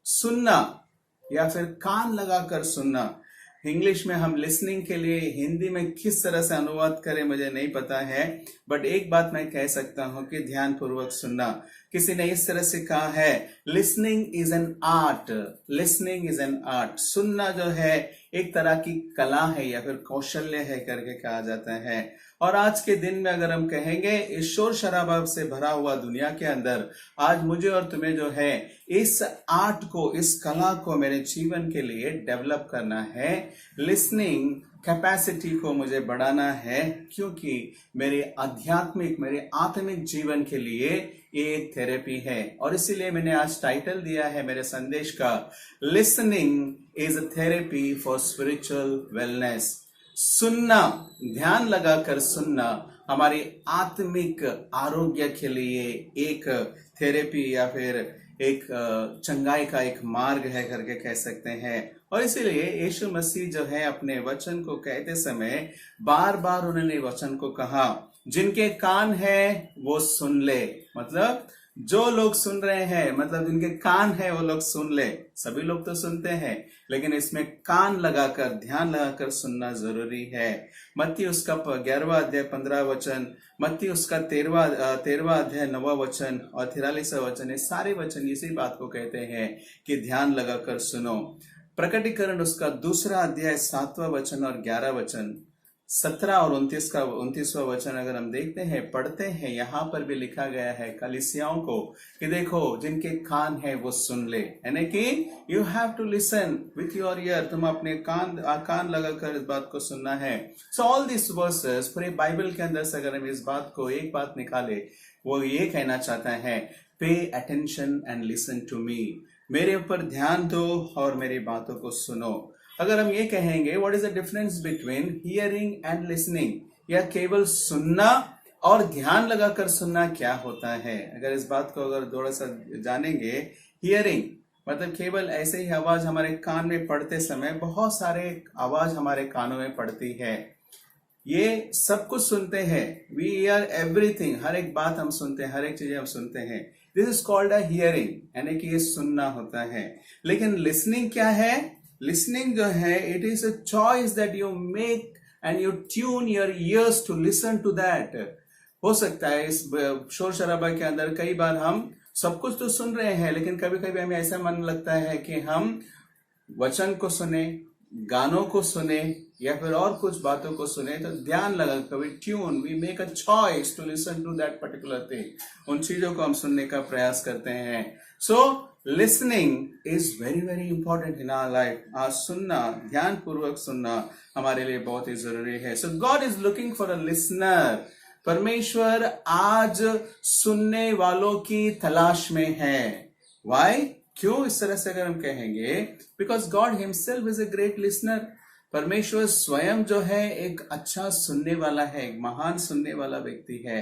सुनना या फिर कान लगाकर सुनना। इंग्लिश में हम लिसनिंग के लिए हिंदी में किस तरह से अनुवाद करें मुझे नहीं पता है, बट एक बात मैं कह सकता हूं कि ध्यान पूर्वक सुनना। किसी ने इस तरह से कहा है, listening is an art, listening is an art. सुनना जो है एक तरह की कला है या फिर कौशल्य है करके कहा जाता है। और आज के दिन में अगर हम कहेंगे, इस शोर शराबा से भरा हुआ दुनिया के अंदर आज मुझे और तुम्हें जो है इस आर्ट को, इस कला को मेरे जीवन के लिए डेवलप करना है। लिसनिंग कैपेसिटी को मुझे बढ़ाना है, क्योंकि मेरे आध्यात्मिक, मेरे आत्मिक जीवन के लिए ये एक थेरेपी है। और इसीलिए मैंने आज टाइटल दिया है मेरे संदेश का, listening is a therapy for spiritual wellness. सुनना, ध्यान लगाकर सुनना हमारी आत्मिक आरोग्य के लिए एक थेरेपी या फिर एक चंगाई का एक मार्ग है करके कह सकते हैं। और इसीलिए यीशु मसीह जो है अपने वचन को कहते समय बार बार उन्होंने वचन को कहा, जिनके कान है वो सुन ले। मतलब जो लोग सुन रहे हैं, मतलब जिनके कान है वो लोग सुन ले। सभी लोग तो सुनते हैं, लेकिन इसमें कान लगाकर, ध्यान लगाकर सुनना जरूरी है। मत्ती उसका 11वां अध्याय 15 वचन, मत्ती उसका 13वां अध्याय 9वां वचन और 43वां वचन, ये सारे वचन इसी बात को कहते हैं कि ध्यान लगाकर सुनो। प्रकटीकरण उसका 2 अध्याय 7वां वचन और 11 वचन, 17 और 29वां वचन अगर हम देखते हैं, पढ़ते हैं, यहाँ पर भी लिखा गया है कलीसियाओं को कि देखो जिनके कान है वो सुन ले, यानी कि you have to listen with your ear, तुम अपने कान लगाकर इस बात को सुनना है। सो ऑल दिस वर्सेस पूरे बाइबल के अंदर से अगर हम इस बात को एक बात निकाले, वो ये कहना चाहता है, pay attention and listen to me, मेरे ऊपर ध्यान दो और मेरी बातों को सुनो। अगर हम ये कहेंगे what is the difference between hearing and listening, या केवल सुनना और ध्यान लगाकर सुनना क्या होता है, अगर इस बात को अगर थोड़ा सा जानेंगे, हियरिंग मतलब केवल ऐसे ही आवाज हमारे कान में पड़ते समय, बहुत सारे आवाज हमारे कानों में पड़ती है, ये सब कुछ सुनते हैं, वी हियर एवरीथिंग, हर एक बात हम सुनते हैं, हर एक चीजें हम सुनते हैं। This is called a hearing, यानी कि ये सुनना होता है। लेकिन लिसनिंग क्या है? लिसनिंग जो है, it is a choice that you make and you tune your ears to listen to that. हो सकता है इस शोर शराबा के अंदर कई बार हम सब कुछ तो सुन रहे हैं, लेकिन कभी कभी हमें ऐसा मन लगता है कि हम वचन को सुने, गानों को सुने या फिर और कुछ बातों को सुने, तो ध्यान लगा, कभी tune, we make a choice to listen to that particular thing, उन चीजों को हम सुनने का प्रयास करते हैं। So listening is very very important in our life. आज सुनना, ध्यान पूर्वक सुनना हमारे लिए बहुत ही जरूरी है। So God is looking for a listener. परमेश्वर आज सुनने वालों की तलाश में है। वाई? क्यों इस तरह से अगर हम कहेंगे, because God himself is a great listener. परमेश्वर स्वयं जो है एक अच्छा सुनने वाला है, एक महान सुनने वाला व्यक्ति है।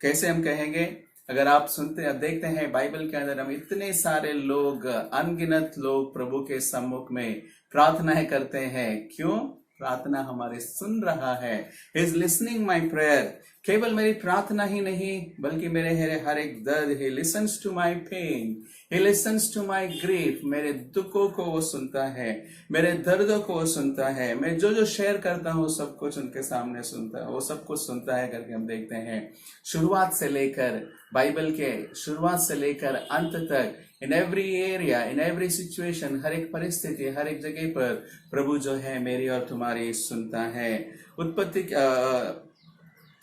कैसे हम कहेंगे? अगर आप सुनते, अब देखते हैं बाइबल के अंदर हम इतने सारे लोग, अनगिनत लोग प्रभु के सम्मुख में प्रार्थनाएं करते हैं। क्यों? प्रार्थना हमारे सुन रहा है। He is listening my prayer। केवल मेरी प्रार्थना ही नहीं, बल्कि मेरे हर एक दर्द, He listens to my pain, He listens to my grief। मेरे दुखों को वो सुनता है, मेरे दर्दों को वो सुनता है। मैं जो जो शेयर करता हूँ सब कुछ उनके सामने सुनता है, वो सब कुछ सुनता है करके हम देखते हैं। शुरुआत से लेकर, बाइबल के शुरुआत से लेकर अंत तक, in every area, in every situation, हर एक परिस्थिति, हर एक जगह पर प्रभु जो है मेरी और तुम्हारी सुनता है।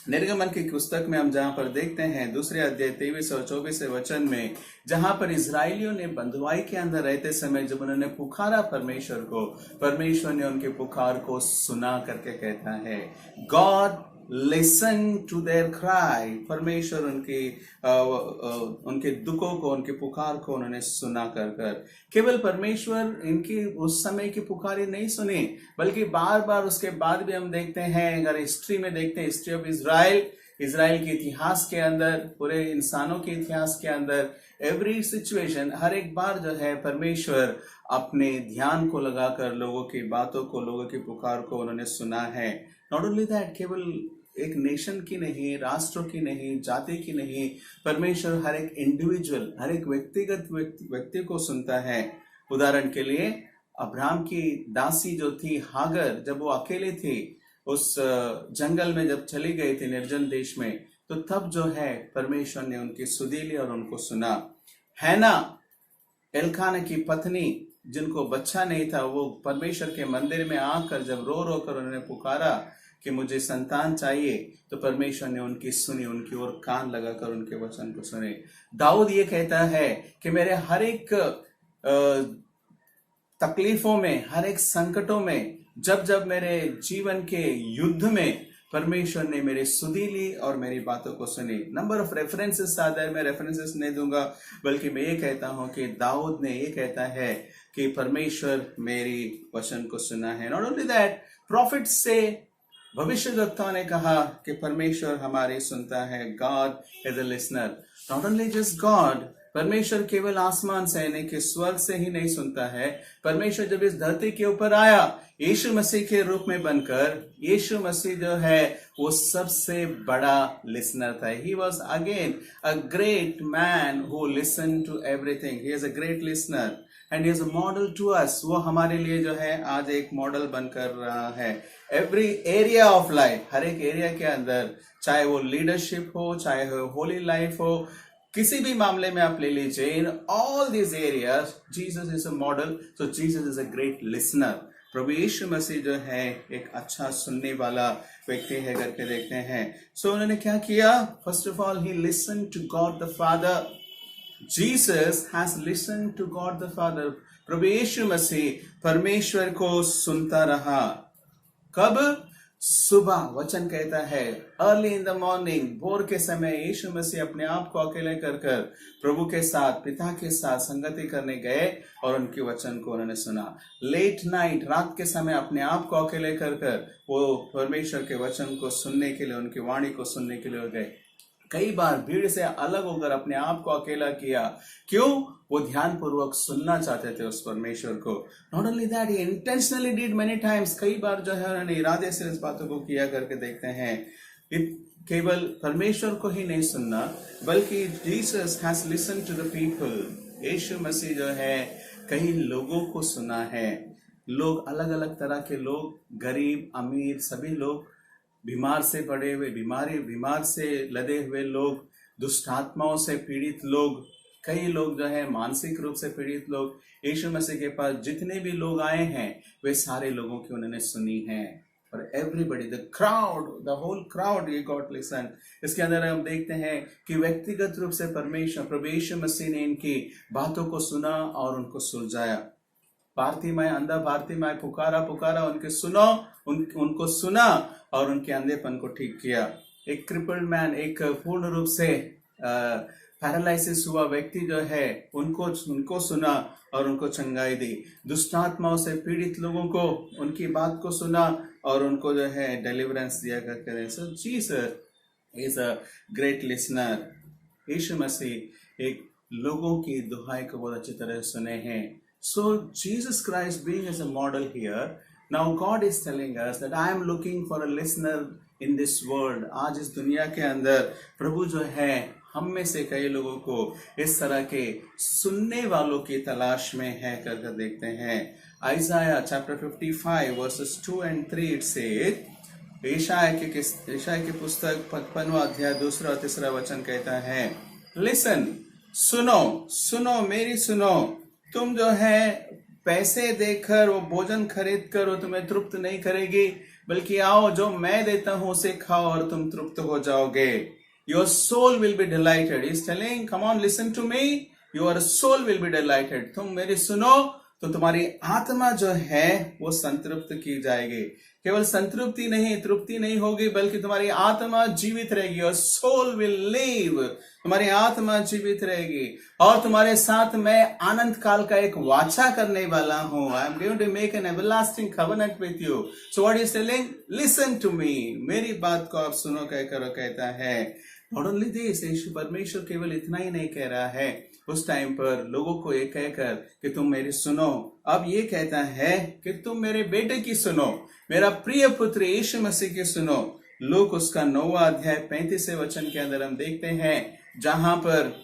निर्गमन की पुस्तक में हम जहां पर देखते हैं 2 अध्याय 23 और 24 वचन में, जहां पर इजराइलियों ने बंधुआई के अंदर रहते समय जब उन्होंने पुकारा परमेश्वर को, परमेश्वर ने उनके पुकार को सुना करके कहता है। God listen to their cry. परमेश्वर उनके दुखों को, उनके पुकार को उन्होंने सुना कर केवल परमेश्वर इनकी उस समय की पुकार नहीं सुनी, बल्कि बार बार उसके बाद भी हम देखते हैं, अगर हिस्ट्री में देखते हैं, हिस्ट्री ऑफ इजराइल के इतिहास के अंदर, पूरे इंसानों के इतिहास के अंदर, एवरी सिचुएशन, हर एक बार जो है परमेश्वर अपने ध्यान को लगाकर लोगों की बातों को, लोगों की पुकार को उन्होंने सुना है। नॉट ओनली दैट, केवल एक नेशन की नहीं, राष्ट्रों की नहीं, जाति की नहीं, परमेश्वर हर एक इंडिविजुअल, हर एक व्यक्तिगत व्यक्ति को सुनता है। उदाहरण के लिए अब्राहम की दासी जो थी हागर, जब वो अकेले थी उस जंगल में, जब चली गई थी निर्जन देश में, तो तब जो है परमेश्वर ने उनकी सुधी ली और उनको सुना। हैना, एल्काना की पत्नी, जिनको बच्चा नहीं था, वो परमेश्वर के मंदिर में आकर जब रो रो कर उन्होंने पुकारा कि मुझे संतान चाहिए, तो परमेश्वर ने उनकी सुनी, उनकी ओर कान लगाकर उनके वचन को सुने। दाऊद ये कहता है कि मेरे हर एक तकलीफों में, हर एक संकटों में, जब जब मेरे जीवन के युद्ध में परमेश्वर ने मेरी सुधी ली और मेरी बातों को सुनी। नंबर ऑफ रेफरेंसेस आदर, मैं रेफरेंसेस नहीं दूंगा, बल्कि मैं ये कहता हूं कि दाऊद ने ये कहता है कि परमेश्वर मेरी वचन को सुना है। नॉट ओनली दैट, प्रॉफिट से भविष्यद्वक्ताओं ने कहा कि परमेश्वर हमारी सुनता है, God is a listener. Not only just God, परमेश्वर केवल आसमान से यानी कि स्वर्ग से ही नहीं सुनता है। परमेश्वर जब इस धरती के ऊपर आया यीशु मसीह के रूप में बनकर, यीशु मसीह जो है वो सबसे बड़ा लिसनर था। He was again a great man who listen to everything. He is a great listener and he is a model to us. वो हमारे लिए जो है आज एक मॉडल बनकर रहा है। एवरी एरिया ऑफ लाइफ, हर एक एरिया के अंदर, चाहे वो लीडरशिप हो, चाहे वो होली लाइफ हो, किसी भी मामले में आप ले लीजिए, in all these areas Jesus is a model. So Jesus is a great listener. प्रभु यीशु मसीह जो है एक अच्छा सुनने वाला व्यक्ति है करके देखते हैं। सो उन्होंने क्या किया? First of all he listen to God the father. Jesus has listen to God the father. प्रभु यीशु मसीह परमेश्वर को सुनता रहा। कब? सुबह। वचन कहता है अर्ली इन द मॉर्निंग, भोर के समय यीशु मसीह अपने आप को अकेले कर प्रभु के साथ, पिता के साथ संगति करने गए और उनके वचन को उन्होंने सुना। लेट नाइट, रात के समय अपने आप को अकेले कर वो परमेश्वर के वचन को सुनने के लिए, उनकी वाणी को सुनने के लिए गए। कई बार भीड़ से अलग होकर अपने आप को अकेला किया। क्यों? वो ध्यान पूर्वक सुनना चाहते थे उस परमेश्वर को। Not only that, he intentionally did many times. कई बार जो है उन्होंने इरादे से इस बातों को किया करके देखते हैं। केवल परमेश्वर को ही नहीं सुनना, बल्कि Jesus has listen to the people. Yeshu Masih जो है कई लोगों को सुना है। लोग, अलग अलग तरह के लोग, गरीब अमीर सभी लोग, बीमार से पड़े हुए, बीमार से लदे हुए लोग, दुष्ट आत्माओं से पीड़ित लोग, कई लोग जो है मानसिक रूप से पीड़ित लोग, यीशु मसीह के पास जितने भी लोग आए हैं वे सारे लोगों की उन्होंने सुनी है। और everybody, the crowd, the whole crowd, ये गॉट लिसन। इसके अंदर हम देखते हैं कि व्यक्तिगत रूप से परमेश्वर, प्रभु यीशु मसीह ने इनकी बातों को सुना और उनको सुलझाया। पार्थिमाय, अंधा पार्थिमाय पुकारा, उनको सुना और उनके अंधेपन को ठीक किया। एक क्रिपल्ड मैन, एक पूर्ण रूप से पैरालिसिस हुआ व्यक्ति जो है उनको सुना और उनको चंगाई दी। दुष्टात्माओं से पीड़ित लोगों को उनकी बात को सुना और उनको जो है डिलीवरेंस दिया करके। So Jesus is a great listener. Yeshu Masih एक लोगों की दुहाई को बहुत अच्छी तरह सुने हैं। So Jesus Christ being as a model here, now God is telling us that I am looking for a listener in this world. आज इस दुनिया के अंदर प्रभु जो है हम में से कई लोगों को इस तरह के सुनने वालों की तलाश में है करके देखते हैं। Isaiah chapter 55 verses 2 and 3 it says, यशायाह की पुस्तक 55वां अध्याय 2 और 3 वचन कहता है, Listen, सुनो मेरी सुनो। तुम जो है पैसे देकर, वो भोजन खरीद कर वो तुम्हें तृप्त नहीं करेगी, बल्कि आओ जो मैं देता हूं उसे खाओ और तुम तृप्त हो जाओगे। Your soul will be delighted. He is telling, come on, listen to me. Your soul will be delighted. तुम मेरी सुनो तो तुम्हारी आत्मा जो है वो संतृप्त की जाएगी। केवल संतृप्ति नहीं, तृप्ति नहीं होगी, बल्कि तुम्हारी आत्मा जीवित रहेगी। Your soul will live. तुम्हारी आत्मा जीवित रहेगी और तुम्हारे साथ मैं आनंद काल का एक वाचा करने वाला हूं। I am going to make an everlasting covenant with you. So what is telling? Listen to me. मेरी बात को आप सुनो कहकर कहता है। Not only this, यीशु परमेश्वर केवल इतना ही नहीं कह रहा है। उस टाइम पर लोगों को ये कहकर कि तुम मेरी सुनो, अब ये कहता है कि तुम मेरे बेटे की सुनो, मेरा प्रिय पुत्र यीशु मसीह की सुनो। लूक उसका 9वां अध्याय 35वें वचन के अंदर हम देखते हैं, जहां पर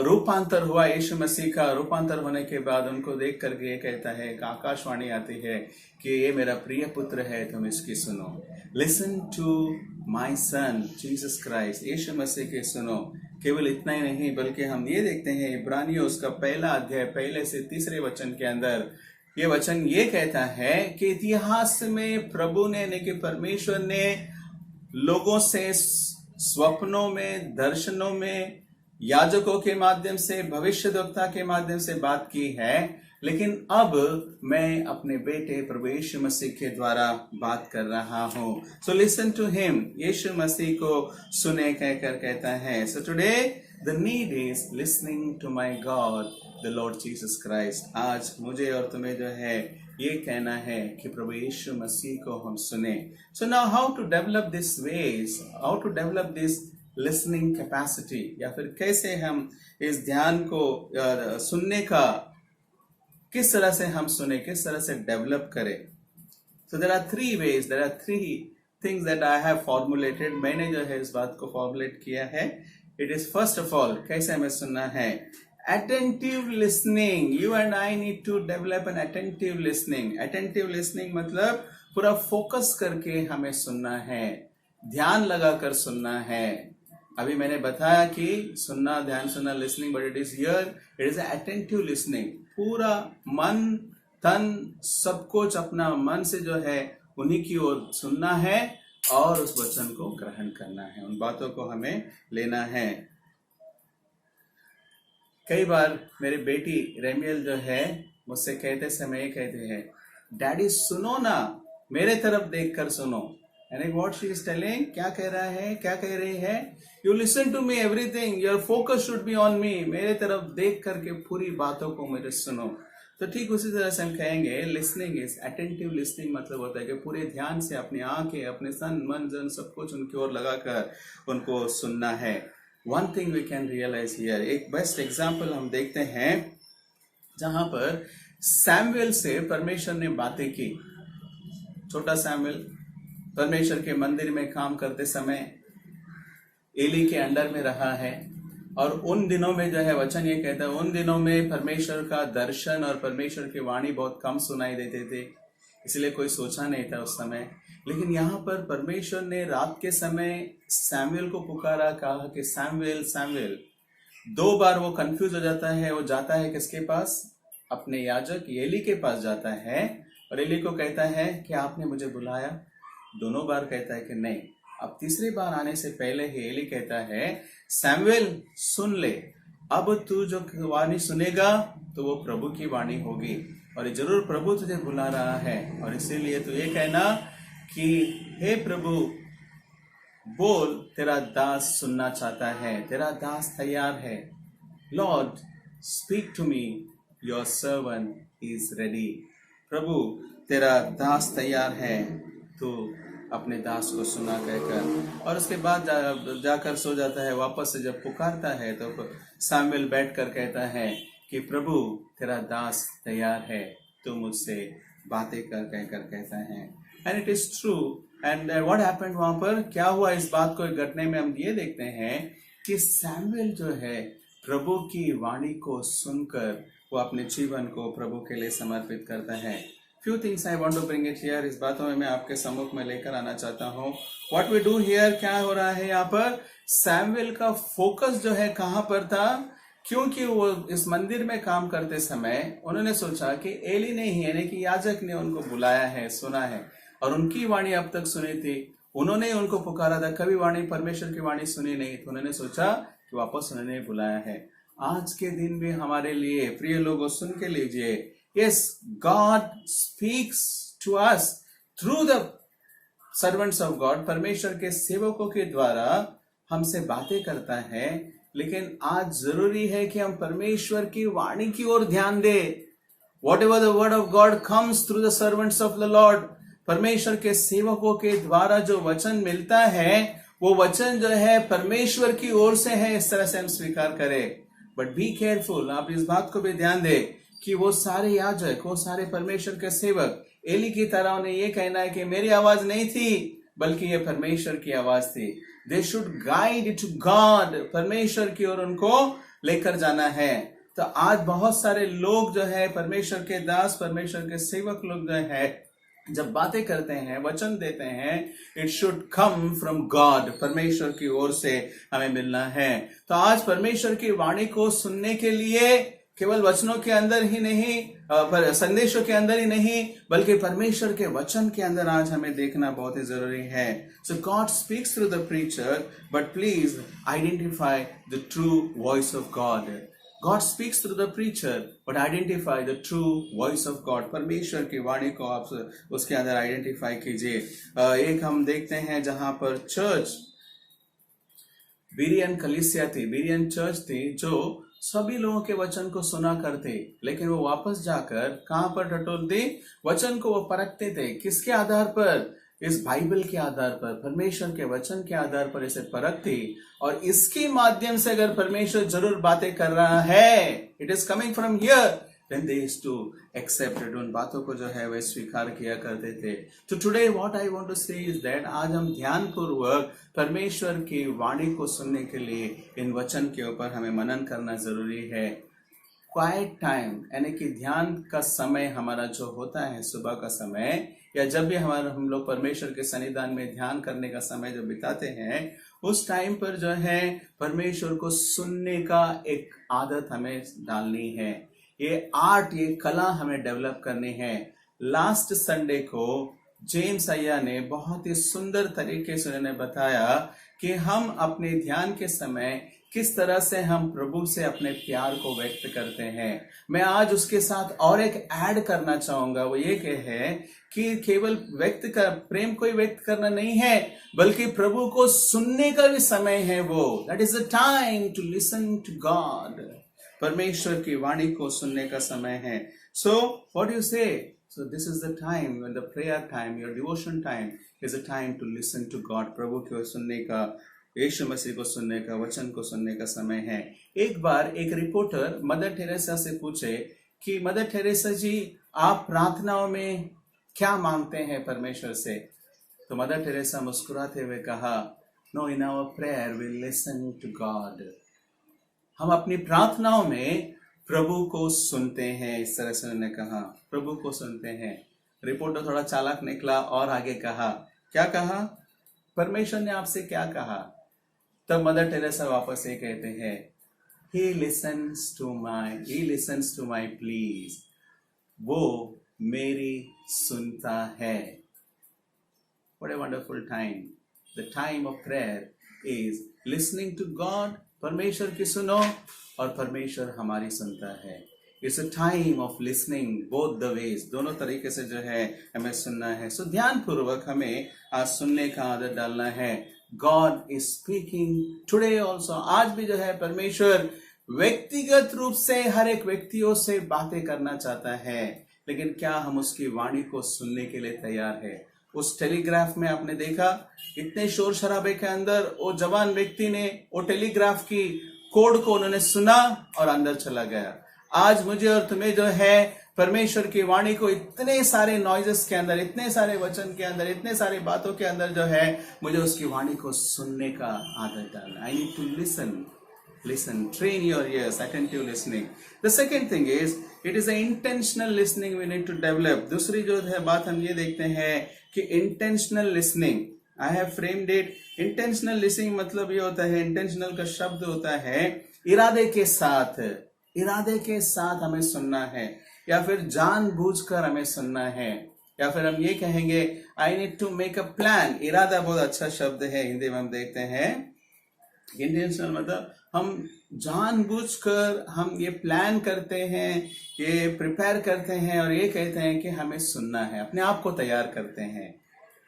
रूपांतर हुआ यीशु मसीह का। रूपांतर होने के बाद उनको देख करके ये कहता है, एक आकाशवाणी आती है कि ये मेरा प्रिय पुत्र है, तुम इसकी सुनो। Listen to my son Jesus Christ, Yeshu Masih के सुनो। केवल इतना ही नहीं, बल्कि हम ये देखते हैं इब्रानियों उसका 1 अध्याय 1 से 3 वचन के अंदर ये वचन ये कहता है कि इतिहास में प्रभु ने, यानी कि परमेश्वर ने लोगों से स्वप्नों में, दर्शनों में, याजकों के माध्यम से, भविष्यद्वक्ता के माध्यम से बात की है, लेकिन अब मैं अपने बेटे प्रभु यीशु मसीह के द्वारा बात कर रहा हूं। So listen to him, Yeshu Masih को सुने कहकर कहता है। So today the need is listening to my God the Lord Jesus Christ. आज मुझे और तुम्हें जो है ये कहना है कि प्रभु यीशु मसीह को हम सुने। So now how to develop this ways, how to develop this listening capacity, या फिर कैसे हम इस ध्यान को सुनने का किस तरह से हम सुने, किस तरह से डेवलप करें। So there are 3 ways, there are 3 things that I have formulated. मैंने जो है इस बात को फॉर्मुलेट किया है। It is first of all, कैसे हमें सुनना है, attentive listening. You and I need to develop an attentive listening. Attentive listening मतलब पूरा फोकस करके हमें सुनना है, ध्यान लगाकर सुनना है। अभी मैंने बताया कि सुनना, ध्यान सुनना, listening, but it is here, it is attentive listening. पूरा मन, तन, सब कुछ अपना मन से जो है उन्हीं की ओर सुनना है और उस वचन को ग्रहण करना है, उन बातों को हमें लेना है। कई बार मेरी बेटी रेमियल जो है मुझसे कहते समय ये कहते हैं, डैडी सुनो ना, मेरे तरफ देखकर सुनो। यानी व्हाट शी इज टेलिंग, क्या कह रहा है, क्या कह रही है, you listen to me everything, your focus should be on me, मेरे तरफ देख करके पूरी बातों को मुझे सुनो। तो ठीक उसी तरह से हम कहेंगे लिसनिंग इज अटेंटिव लिसनिंग, मतलब होता है कि पूरे ध्यान से अपनी आंखें, अपने सन, मन, जन सब कुछ उनकी ओर लगाकर उनको सुनना है। One thing we can realize here, एक बेस्ट एग्जाम्पल हम देखते हैं जहां पर सैमुएल से परमेश्वर ने बातें की। छोटा सैमुएल परमेश्वर के मंदिर में काम करते समय एली के अंडर में रहा है, और उन दिनों में जो है वचन ये कहता है, उन दिनों में परमेश्वर का दर्शन और परमेश्वर की वाणी बहुत कम सुनाई देते थे, इसलिए कोई सोचा नहीं था उस समय। लेकिन यहाँ पर परमेश्वर ने रात के समय सैमुएल को पुकारा, कहा कि सैमुएल सैमुएल। 2 बार वो कंफ्यूज हो जाता है, वो जाता है किसके पास, अपने याजक एली के पास जाता है, और एली को कहता है कि आपने मुझे बुलाया। दोनों बार कहता है कि नहीं। अब तीसरी बार आने से पहले ही एली कहता है, सैमुएल सुन ले, अब तू जो वाणी सुनेगा तो वो प्रभु की वाणी होगी, और जरूर प्रभु तुझे बुला रहा है, और इसीलिए तू ये कहना कि हे प्रभु बोल, तेरा दास सुनना चाहता है, तेरा दास तैयार है। Lord speak to me, your servant is ready. प्रभु तेरा दास तैयार है, तू अपने दास को सुना कहकर। और उसके बाद जाकर सो जाता है। वापस से जब पुकारता है तो सैमुएल बैठकर कहता है कि प्रभु तेरा दास तैयार है, तू मुझसे बातें कर कहकर कहता है। And it is true. And what happened, वहां पर क्या हुआ, इस बात को घटने में हम ये देखते हैं कि सैमुएल जो है प्रभु की वाणी को सुनकर वो अपने जीवन को प्रभु के लिए समर्पित करता है। Few things I want to bring it here, इस बातों में मैं आपके सम्मुख में लेकर आना चाहता हूँ। व्हाट वी डू हियर, क्या हो रहा है यहाँ पर, सैमुएल का फोकस जो है कहाँ पर था, क्योंकि वो इस मंदिर में काम करते समय उन्होंने सोचा कि एली ने ही, यानी कि याजक ने उनको बुलाया है, सुना है, और उनकी वाणी अब तक सुनी थी, उन्होंने उनको पुकारा था, कभी वाणी, परमेश्वर की वाणी सुनी नहीं, तो उन्होंने सोचा कि वापस उन्होंने बुलाया है। आज के दिन भी हमारे लिए प्रिय लोगों सुन के लीजिए, yes, God speaks to us through the servants of God, परमेश्वर के सेवकों के द्वारा हमसे बातें करता है, लेकिन आज जरूरी है कि हम परमेश्वर की वाणी की ओर ध्यान दें। Whatever the word of God comes through the servants of the Lord, परमेश्वर के सेवकों के द्वारा जो वचन मिलता है वो वचन जो है परमेश्वर की ओर से है, इस तरह से हम स्वीकार करें। बट बी केयरफुल, आप इस बात को भी ध्यान दें कि वो सारे याजक, वो सारे परमेश्वर के सेवक एली की तरह उन्हें ये कहना है कि मेरी आवाज नहीं थी, बल्कि ये परमेश्वर की आवाज थी। They should guide to God, परमेश्वर की ओर उनको लेकर जाना है। तो आज बहुत सारे लोग जो है, परमेश्वर के दास, परमेश्वर के सेवक लोग जो है, जब बातें करते हैं, वचन देते हैं, it should come from God, परमेश्वर की ओर से हमें मिलना है। तो आज परमेश्वर की वाणी को सुनने के लिए केवल वचनों के अंदर ही नहीं, पर संदेशों के अंदर ही नहीं, बल्कि परमेश्वर के वचन के अंदर आज हमें देखना बहुत ही जरूरी है। So God speaks through the preacher, but please identify the true voice of God. God speaks through the preacher, but identify the true voice of God. परमेश्वर की वाणी को आप उसके अंदर आइडेंटिफाई कीजिए। एक हम देखते हैं जहां पर चर्च, बीरियन कलीसिया थी, बीरियन चर्च थी, जो सभी लोगों के वचन को सुना करते, लेकिन वो वापस जाकर कहां पर टटोलते? वचन को वो परखते थे। किसके आधार पर? इस बाइबल के आधार पर, परमेश्वर के वचन के आधार पर इसे परखते, और इसके माध्यम से अगर परमेश्वर जरूर बातें कर रहा है, it is coming from here, then they used to accept it, उन बातों को जो है वे स्वीकार किया करते थे। तो today what I want to say is that आज हम ध्यान पूर्वक परमेश्वर की वाणी को सुनने के लिए इन वचन के ऊपर हमें मनन करना जरूरी है। क्वाइट टाइम यानी कि ध्यान का समय हमारा जो होता है सुबह का समय, या जब भी हम लोग परमेश्वर के सन्निधान में ध्यान करने का समय जो बिताते हैं, उस टाइम पर जो है परमेश्वर को सुनने का एक आदत हमें डालनी है। ये आर्ट, ये कला हमें डेवलप करनी है। लास्ट संडे को जेम्स अय्या ने बहुत ही सुंदर तरीके से उन्होंने बताया कि हम अपने ध्यान के समय किस तरह से हम प्रभु से अपने प्यार को व्यक्त करते हैं। मैं आज उसके साथ और एक ऐड करना चाहूंगा, वो ये है कि केवल प्रेम को ही व्यक्त करना नहीं है, बल्कि प्रभु को सुनने का भी समय है वो। That is the time to listen to God. परमेश्वर की वाणी को सुनने का समय है। सो what you say? So this is the time when the prayer time, your devotion time is a time to listen to God. प्रभु को सुनने का, यीशु मसीह को सुनने का, वचन को सुनने का समय है। एक बार एक रिपोर्टर मदर टेरेसा से पूछे कि मदर टेरेसा जी, आप प्रार्थनाओं में क्या मांगते हैं परमेश्वर से? तो मदर टेरेसा मुस्कुराते हुए कहा, no, in our prayer we listen to God. हम अपनी प्रार्थनाओं में प्रभु को सुनते हैं। इस तरह से उन्होंने कहा, प्रभु को सुनते हैं। रिपोर्टर थोड़ा चालाक निकला और आगे कहा, क्या कहा? परमेश्वर ने आपसे क्या कहा? तब मदर टेरेसा वापस ये कहते हैं, he listens to my pleas। वो मेरी सुनता है। What a wonderful time। The time of prayer is listening to God। परमेश्वर की सुनो और परमेश्वर हमारी सुनता है। It's a time of listening both the ways। दोनों तरीके से जो है हमें सुनना है। सो ध्यान पूर्वक हमें आज सुनने का आदत डालना है। God is speaking today also। आज भी जो है परमेश्वर व्यक्तिगत रूप से हर एक व्यक्तियों से बातें करना चाहता है, लेकिन क्या हम उसकी वाणी को सुनने के लिए तैयार है? उस टेलीग्राफ में आपने देखा, इतने शोर शराबे के अंदर वो जवान व्यक्ति ने वो टेलीग्राफ की कोड को उन्होंने सुना और अंदर चला गया। आज मुझे और तुम्हें जो है परमेश्वर की वाणी को इतने सारे नॉइजेस के अंदर, इतने सारे वचन के अंदर, इतने सारे बातों के अंदर जो है मुझे उसकी वाणी को सुनने का आदत डालना। I need to listen, train your ears, attentive listening। The second thing is, it is an intentional listening we need to develop। दूसरी जो है बात हम ये देखते हैं कि intentional listening, I have framed it। intentional listening मतलब ये होता है, intentional का शब्द होता है इरादे के साथ हमें सुनना है, या फिर जानबूझकर हमें सुनना है, या फिर हम ये कहेंगे I need to make a plan। इरादा बहुत अच्छा शब्द है, हिंदी में हम देखते हैं। इंटेंशनल मतलब हम जानबूझकर हम ये प्लान करते हैं, ये प्रिपेयर करते हैं और ये कहते हैं कि हमें सुनना है, अपने आप को तैयार करते हैं।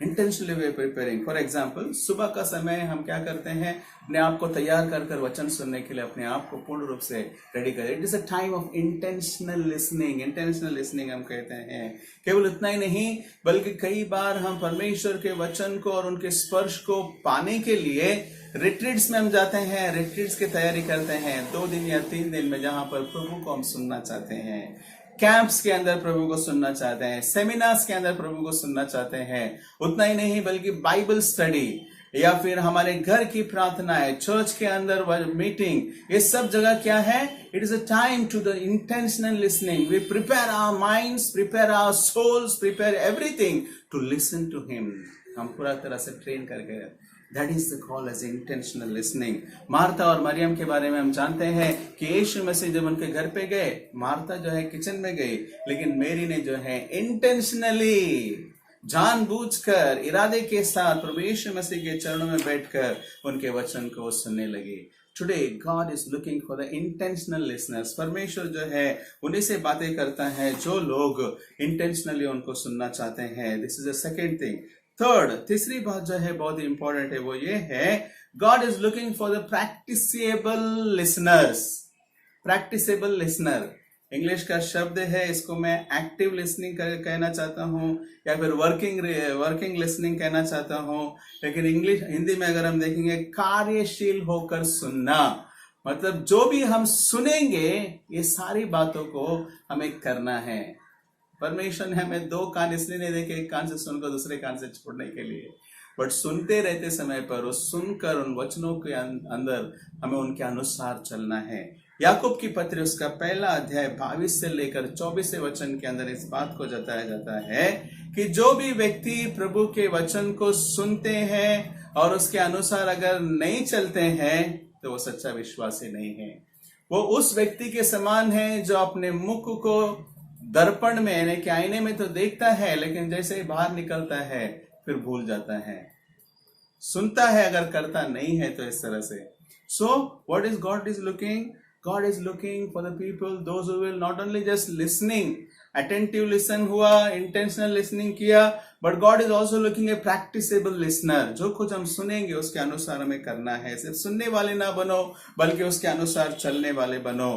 Intentionally way preparing. For example, सुबह का समय हम क्या करते हैं? अपने आप को तैयार कर वचन सुनने के लिए अपने आप को पूर्ण रूप से रेडी करें। It is a time of intentional listening. Intentional listening हम कहते हैं। केवल इतना ही नहीं, बल्कि कई बार हम परमेश्वर के वचन को और उनके स्पर्श को पाने के लिए रिट्रीट्स में हम जाते हैं, रिट्रीट्स की तैयारी करते हैं 2 दिन या 3 दिन में, जहां पर प्रभु को हम सुनना चाहते हैं। कैंप्स के अंदर प्रभु को सुनना चाहते हैं, सेमिनार्स के अंदर प्रभु को सुनना चाहते हैं। उतना ही नहीं, बल्कि बाइबल स्टडी या फिर हमारे घर की प्रार्थनाएं, चर्च के अंदर मीटिंग, ये सब जगह क्या है? It is a time to the intentional listening. We prepare our minds, prepare our souls, prepare everything to listen to him. हम पूरा तरह से ट्रेन करके, That is the call as intentional listening। Martha और मरियम के बारे में हम जानते हैं कि यीशु मसीह जब उनके घर पे गए, मार्था जो है किचन में गई, लेकिन मेरी ने जो है इंटेंशनली, जानबूझकर, इरादे के साथ प्रभु यीशु मसीह के चरणों में बैठकर उनके वचन को सुनने लगी। Today God is looking for the intentional listeners। परमेश्वर जो है उन्हीं से बातें करता है जो लोग इंटेंशनली उनको सुनना चाहते हैं। This is the second thing। Third, तीसरी बात जो है बहुत ही इंपॉर्टेंट है, वो ये है, God is looking for the practicable listeners. Practicable listener, English का शब्द है, इसको मैं एक्टिव लिसनिंग कहना चाहता हूँ या फिर वर्किंग लिसनिंग कहना चाहता हूँ, लेकिन हिंदी में अगर हम देखेंगे कार्यशील होकर सुनना, मतलब जो भी हम सुनेंगे ये सारी बातों को हमें करना है। परमेश्वर ने हमें 2 कान इसलिए नहीं देखे, एक कान से सुनकर दूसरे कान से छोड़ने के लिए, बट सुनते रहते समय पर वो सुनकर उन वचनों के अंदर हमें उनके अनुसार चलना है। याकूब की पत्री उसका 1 अध्याय 22 से लेकर 24 वचन के अंदर इस बात को जताया जाता है कि जो भी व्यक्ति प्रभु के वचन को सुनते हैं और उसके अनुसार अगर नहीं चलते हैं तो वो सच्चा विश्वासी नहीं है। वो उस व्यक्ति के समान है जो अपने मुख को दर्पण में यानी कि आईने में तो देखता है, लेकिन जैसे ही बाहर निकलता है फिर भूल जाता है। सुनता है अगर करता नहीं है तो इस तरह से। So what is God is looking? God is looking for the people, those who will not only just listening, attentive listen हुआ, intentional listening किया, but God is also looking a practicable listener। जो कुछ हम सुनेंगे उसके अनुसार हमें करना है। सिर्फ सुनने वाले ना बनो बल्कि उसके अनुसार चलने वाले बनो।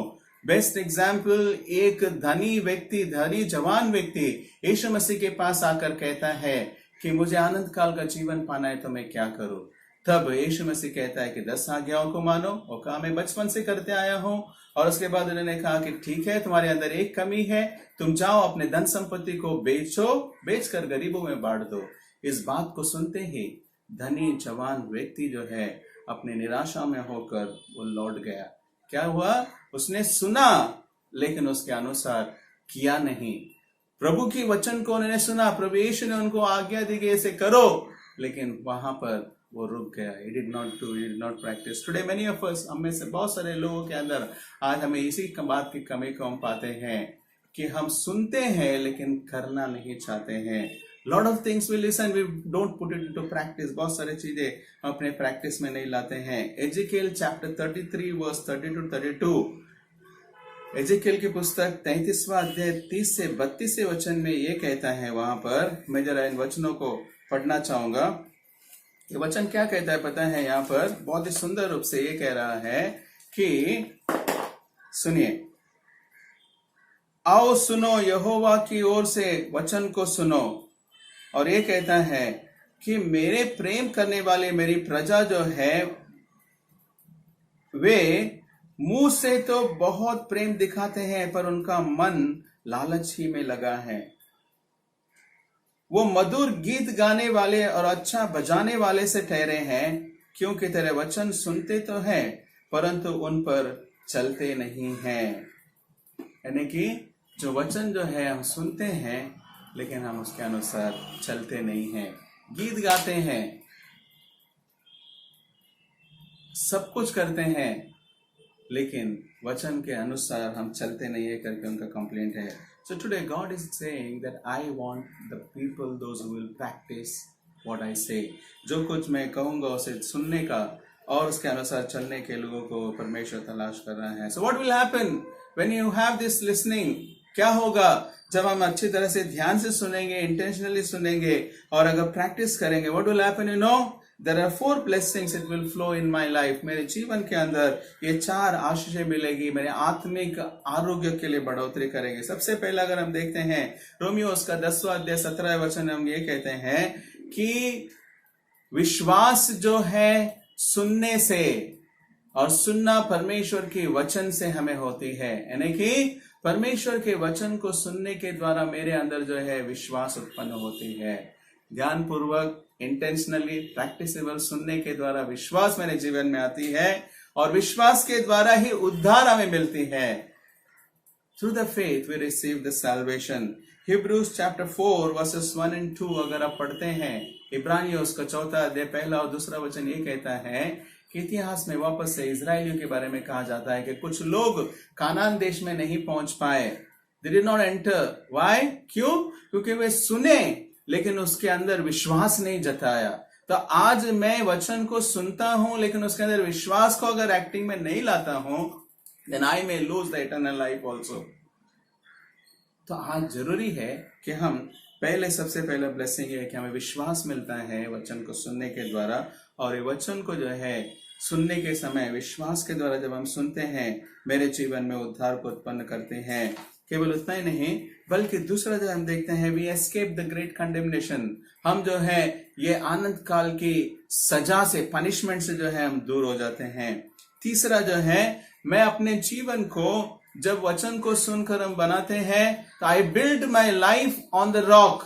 बेस्ट एग्जाम्पल, एक धनी जवान व्यक्ति यीशु मसीह के पास आकर कहता है कि मुझे आनंद काल का जीवन पाना है तो मैं क्या करूं? तब यीशु मसीह कहता है कि 10 आज्ञाओं को मानो, वो काम मैं बचपन से करते आया हूं। और उसके बाद उन्होंने कहा कि ठीक है, तुम्हारे अंदर एक कमी है, तुम जाओ अपने धन संपत्ति को बेचकर गरीबों में बांट दो। इस बात को सुनते ही धनी जवान व्यक्ति जो है अपने निराशा में होकर वो लौट गया। क्या हुआ? उसने सुना लेकिन उसके अनुसार किया नहीं। प्रभु की वचन को उन्होंने सुना, प्रभु यीशु ने उनको आज्ञा दी कि ऐसे करो, लेकिन वहां पर वो रुक गया। He did not practice. Today many of us, हम में से बहुत सारे लोगों के अंदर आज हमें इसी बात की कमी को हम पाते हैं कि हम सुनते हैं लेकिन करना नहीं चाहते हैं। Lot of things we listen, we don't put it into practice। बहुत सारी चीजें हम अपने प्रैक्टिस में नहीं लाते हैं। Ezekiel chapter 33 verse 30 to 32, Ezekiel की पुस्तक 33वां अध्याय 30 से 32 वचन में ये कहता है। वहां पर मैं जरा इन वचनों को पढ़ना चाहूंगा। ये वचन क्या कहता है पता है? यहाँ पर बहुत ही सुंदर रूप से ये कह रहा है कि सुनिए, आओ सुनो, यहोवा की ओर से वचन को सुनो। और ये कहता है कि मेरे प्रेम करने वाले मेरी प्रजा जो है वे मुंह से तो बहुत प्रेम दिखाते हैं पर उनका मन लालच ही में लगा है। वो मधुर गीत गाने वाले और अच्छा बजाने वाले से ठहरे हैं, क्योंकि तेरे वचन सुनते तो हैं परंतु उन पर चलते नहीं हैं। यानी कि जो वचन जो है हम सुनते हैं लेकिन हम उसके अनुसार चलते नहीं हैं। गीत गाते हैं, सब कुछ करते हैं, लेकिन वचन के अनुसार हम चलते नहीं है करके उनका कंप्लेंट है। So today God is saying that I want the people, those who will practice what I say। जो कुछ मैं कहूँगा उसे सुनने का और उसके अनुसार चलने के लोगों को परमेश्वर तलाश कर रहा है। So what will happen when you have this listening? क्या होगा जब हम अच्छी तरह से ध्यान से सुनेंगे, इंटेंशनली सुनेंगे और अगर प्रैक्टिस करेंगे? What will happen? You know, there are 4 blessings it will flow in my life। मेरे जीवन के अंदर ये 4 आशीषें मिलेगी, मेरे आत्मिक आरोग्य के लिए बढ़ोतरी करेंगे। सबसे पहला अगर हम देखते हैं रोमियो उसका 10वां अध्याय 17 वचन, हम ये कहते हैं कि विश्वास जो है सुनने से, और सुनना परमेश्वर के वचन से हमें होती है। यानी कि परमेश्वर के वचन को सुनने के द्वारा मेरे अंदर जो है विश्वास उत्पन्न होती है। ध्यानपूर्वक, इंटेंशनली, प्रैक्टिसेबल सुनने के द्वारा विश्वास मेरे जीवन में आती है और विश्वास के द्वारा ही उद्धार हमें मिलती है। Through the faith we receive the salvation. Hebrews chapter 4 verses 1 and 2 अगर आप पढ़ते हैं, इब्रानियों उसका 4 अध्याय 1 और 2 वचन ये कहता है कि इतिहास में वापस से इजराइलियों के बारे में कहा जाता है कि कुछ लोग कानान देश में नहीं पहुंच पाए। They did not enter। Why? क्यों? क्योंकि वे सुने लेकिन उसके अंदर विश्वास नहीं जताया। तो आज मैं वचन को सुनता हूं लेकिन उसके अंदर विश्वास को अगर एक्टिंग में नहीं लाता हूं, then I may lose the eternal life also। तो आज जरूरी है कि हम सबसे पहला ब्लेसिंग है कि हमें विश्वास मिलता है वचन को सुनने के द्वारा, और ये वचन को जो है सुनने के समय विश्वास के द्वारा जब हम सुनते हैं, मेरे जीवन में उद्धार को उत्पन्न करते हैं। केवल उतना ही नहीं, बल्कि दूसरा जो हम देखते हैं, we escape the great condemnation, हम जो है ये आनंद काल की सजा से, पनिशमेंट से जो है हम दूर हो जाते हैं। तीसरा जो है, मैं अपने जीवन को जब वचन को सुनकर हम बनाते हैं तो I build my life on the rock,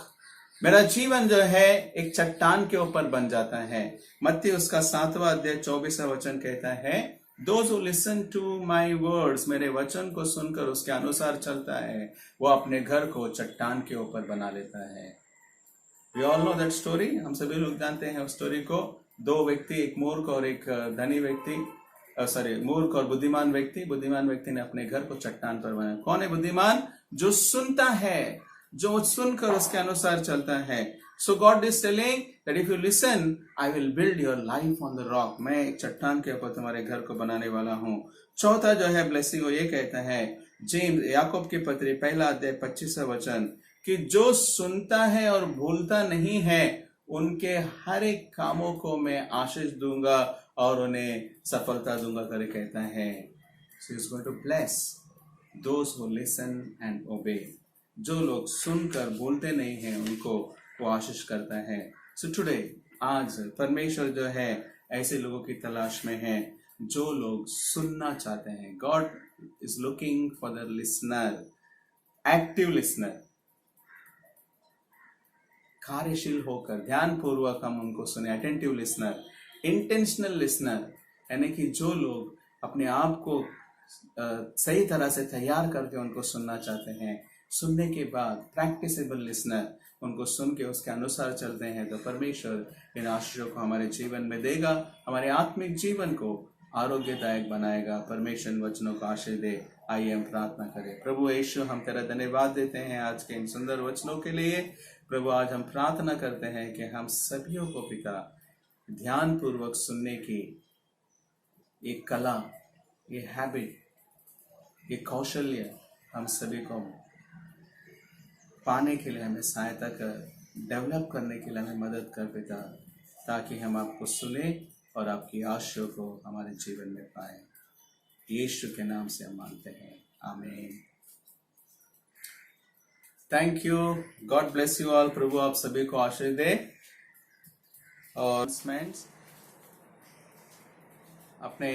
मेरा जीवन जो है एक चट्टान के ऊपर बन जाता है। मत्ती उसका 7वां अध्याय 24वां वचन कहता है, Those who listen to my words, मेरे वचन को सुनकर उसके अनुसार चलता है, वो अपने घर को चट्टान के ऊपर बना लेता है। We all know that story, हम सभी लोग जानते हैं उस स्टोरी को। दो व्यक्ति, एक मूर्ख और एक धनी व्यक्ति, मूर्ख और बुद्धिमान व्यक्ति। बुद्धिमान व्यक्ति ने अपने घर को चट्टान पर बनाया। कौन है बुद्धिमान? जो सुनता है, जो सुनकर उसके अनुसार चलता है। So God is telling that if you listen, I will build your life on the rock. मैं एक चट्टान के ऊपर तुम्हारे घर को बनाने वाला हूँ। चौथा जो है ब्लेसिंग, वो ये कहता है, जेम्स याकूब की पत्री 1 अध्याय 25वां वचन, कि जो सुनता है और भूलता नहीं है, उनके हर एक कामों को मैं आशीष दूंगा और उन्हें सफलता दूंगा करके कहता है। So he is going to bless those who listen and obey. जो लोग सुनकर भूलते नहीं हैं, उनको वो आशीष करता है। सो टुडे, आज परमेश्वर जो है ऐसे लोगों की तलाश में है जो लोग सुनना चाहते हैं। God is looking for the listener, active listener, कार्यशील होकर ध्यान पूर्वक हम उनको सुने। अटेंटिव लिसनर, इंटेंशनल लिसनर, यानी कि जो लोग अपने आप को सही तरह से तैयार करके उनको सुनना चाहते हैं। सुनने के बाद प्रैक्टिसेबल लिसनर, उनको सुन के उसके अनुसार चलते हैं, तो परमेश्वर इन आशीषों को हमारे जीवन में देगा, हमारे आत्मिक जीवन को आरोग्यदायक बनाएगा। परमेश्वर वचनों को आशीष दे। आइए हम प्रार्थना करें। प्रभु यीशु, हम तेरा धन्यवाद देते हैं आज के इन सुंदर वचनों के लिए। प्रभु, आज हम प्रार्थना करते हैं कि हम सभी को पिता ध्यान पूर्वक सुनने की एक कला, ये हैबिट, ये कौशल्य हम सभी को पाने के लिए हमें सहायता कर, डेवलप करने के लिए हमें मदद कर पिता, ताकि हम आपको सुने और आपकी आशीषों को हमारे जीवन में पाएं। यीशु के नाम से हम मांगते हैं, आमीन। Thank you, God bless you all. प्रभु आप सभी को आशीष दे। और अपने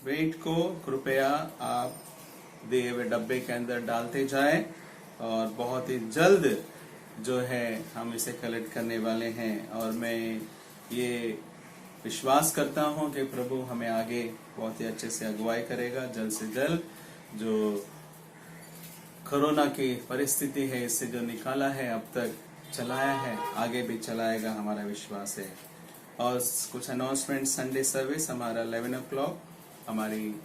वेट को कृपया आप दिए हुए डब्बे के अंदर डालते जाएं, और बहुत ही जल्द जो है हम इसे कलेक्ट करने वाले हैं। और मैं ये विश्वास करता हूं कि प्रभु हमें आगे बहुत ही अच्छे से अगुवाई करेगा। जल्द से जल्द जो कोरोना की परिस्थिति है, इससे जो निकाला है, अब तक चलाया है, आगे भी चलाएगा, हमारा विश्वास है। और कुछ अनाउंसमेंट, संडे सर्विस हमारा 11 o'clock, हमारी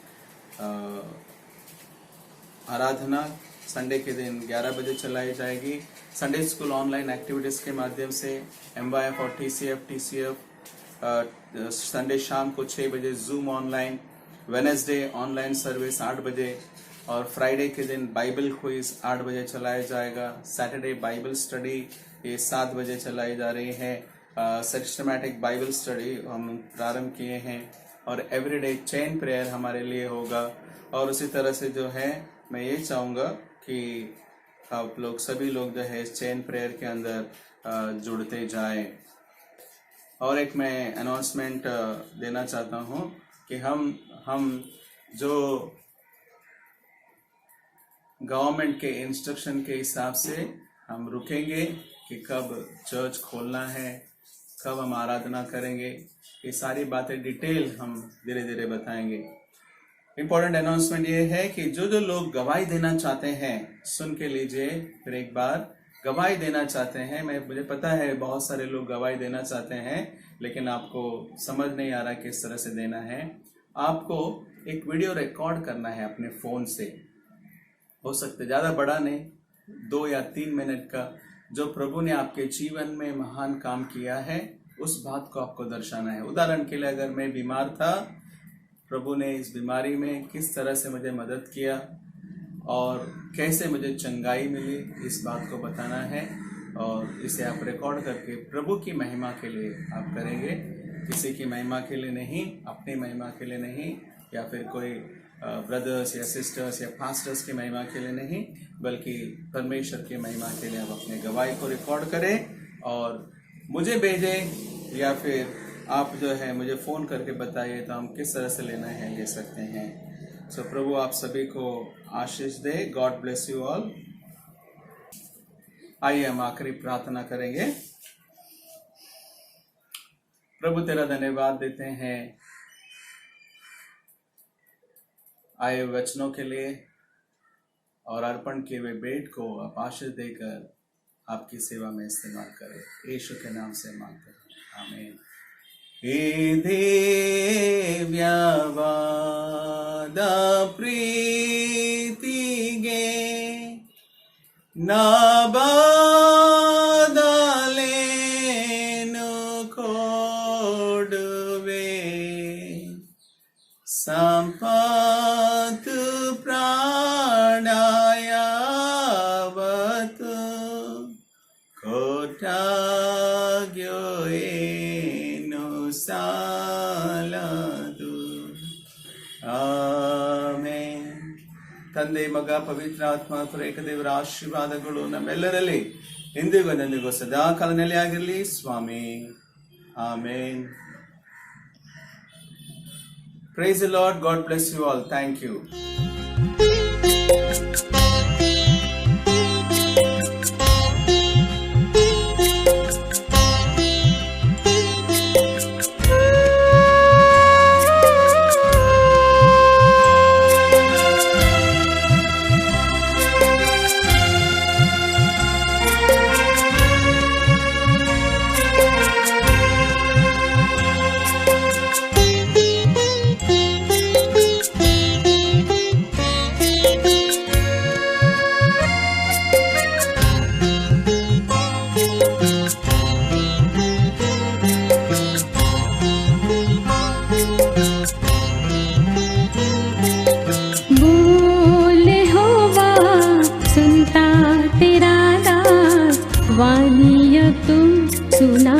आराधना संडे के दिन 11 बजे चलाई जाएगी। संडे स्कूल ऑनलाइन एक्टिविटीज के माध्यम से MYF और TCF संडे शाम को 6 बजे zoom online, Wednesday online service 8 बजे, और फ्राइडे के दिन बाइबल क्विज 8 बजे चलाया जाएगा। सैटरडे बाइबल स्टडी ये 7 बजे चलाई जा रही है। सिस्टमैटिक बाइबल स्टडी हम प्रारंभ किए हैं, और एवरीडे चेन प्रेयर हमारे लिए होगा। और उसी तरह से जो है मैं ये चाहूँगा कि आप लोग सभी लोग जो है इस चेन प्रेयर के अंदर जुड़ते जाएं। और एक मैं अनाउंसमेंट देना चाहता हूँ कि हम जो गवर्नमेंट के इंस्ट्रक्शन के हिसाब से हम रुकेंगे कि कब चर्च खोलना है, कब हम आराधना करेंगे, ये सारी बातें डिटेल हम धीरे धीरे बताएंगे। इम्पोर्टेंट अनाउंसमेंट ये है कि जो जो लोग गवाही देना चाहते हैं, सुन के लीजिए फिर एक बार, गवाही देना चाहते हैं, मुझे पता है बहुत सारे लोग गवाही देना चाहते हैं, लेकिन आपको समझ नहीं आ रहा किस तरह से देना है। आपको एक वीडियो रिकॉर्ड करना है अपने फ़ोन से, हो सकता है ज़्यादा बड़ा नहीं, 2 या 3 मिनट का, जो प्रभु ने आपके जीवन में महान काम किया है, उस बात को आपको दर्शाना है। उदाहरण के लिए, अगर मैं बीमार था, प्रभु ने इस बीमारी में किस तरह से मुझे मदद किया और कैसे मुझे चंगाई मिली, इस बात को बताना है। और इसे आप रिकॉर्ड करके प्रभु की महिमा के लिए आप करेंगे। किसी की महिमा के लिए नहीं, अपनी महिमा के लिए नहीं, या फिर कोई ब्रदर्स या सिस्टर्स या पास्टर्स की महिमा के लिए नहीं, बल्कि परमेश्वर की महिमा के लिए आप अपने गवाही को रिकॉर्ड करें और मुझे भेजें, या फिर आप जो है मुझे फ़ोन करके बताइए तो हम किस तरह से लेना है ले सकते हैं। सो प्रभु आप सभी को आशीष दे। God bless you all. आइए हम आखिरी प्रार्थना करेंगे। प्रभु तेरा धन्यवाद देते हैं आए वचनों के लिए और अर्पण किए हुए भेंट को आप आशीष देकर आपकी सेवा में इस्तेमाल करें। यीशु के नाम से मांगते हैं, आमीन। दिव्यवाद प्रीतिगे नाबदलेनु कोडुवे संपत्तु प्राणायावतु कोटाग्योएनु सालदु। ಆಮೆನ್. ತಂದೆ, ಮಗ, ಪವಿತ್ರ ಆತ್ಮ ತ್ರಿಯೇಕ ದೇವರ ಆಶೀರ್ವಾದಗಳು ನಮ್ಮೆಲ್ಲರಲ್ಲಿ ಇಂದಿಗೂ ನನ್ನಿಗೂ ಸದಾ ಕಾಲ ನೆಲೆಯಾಗಿರಲಿ ಸ್ವಾಮಿ. Amen. Praise the Lord. God bless you all. Thank you. वानिय तुम सुना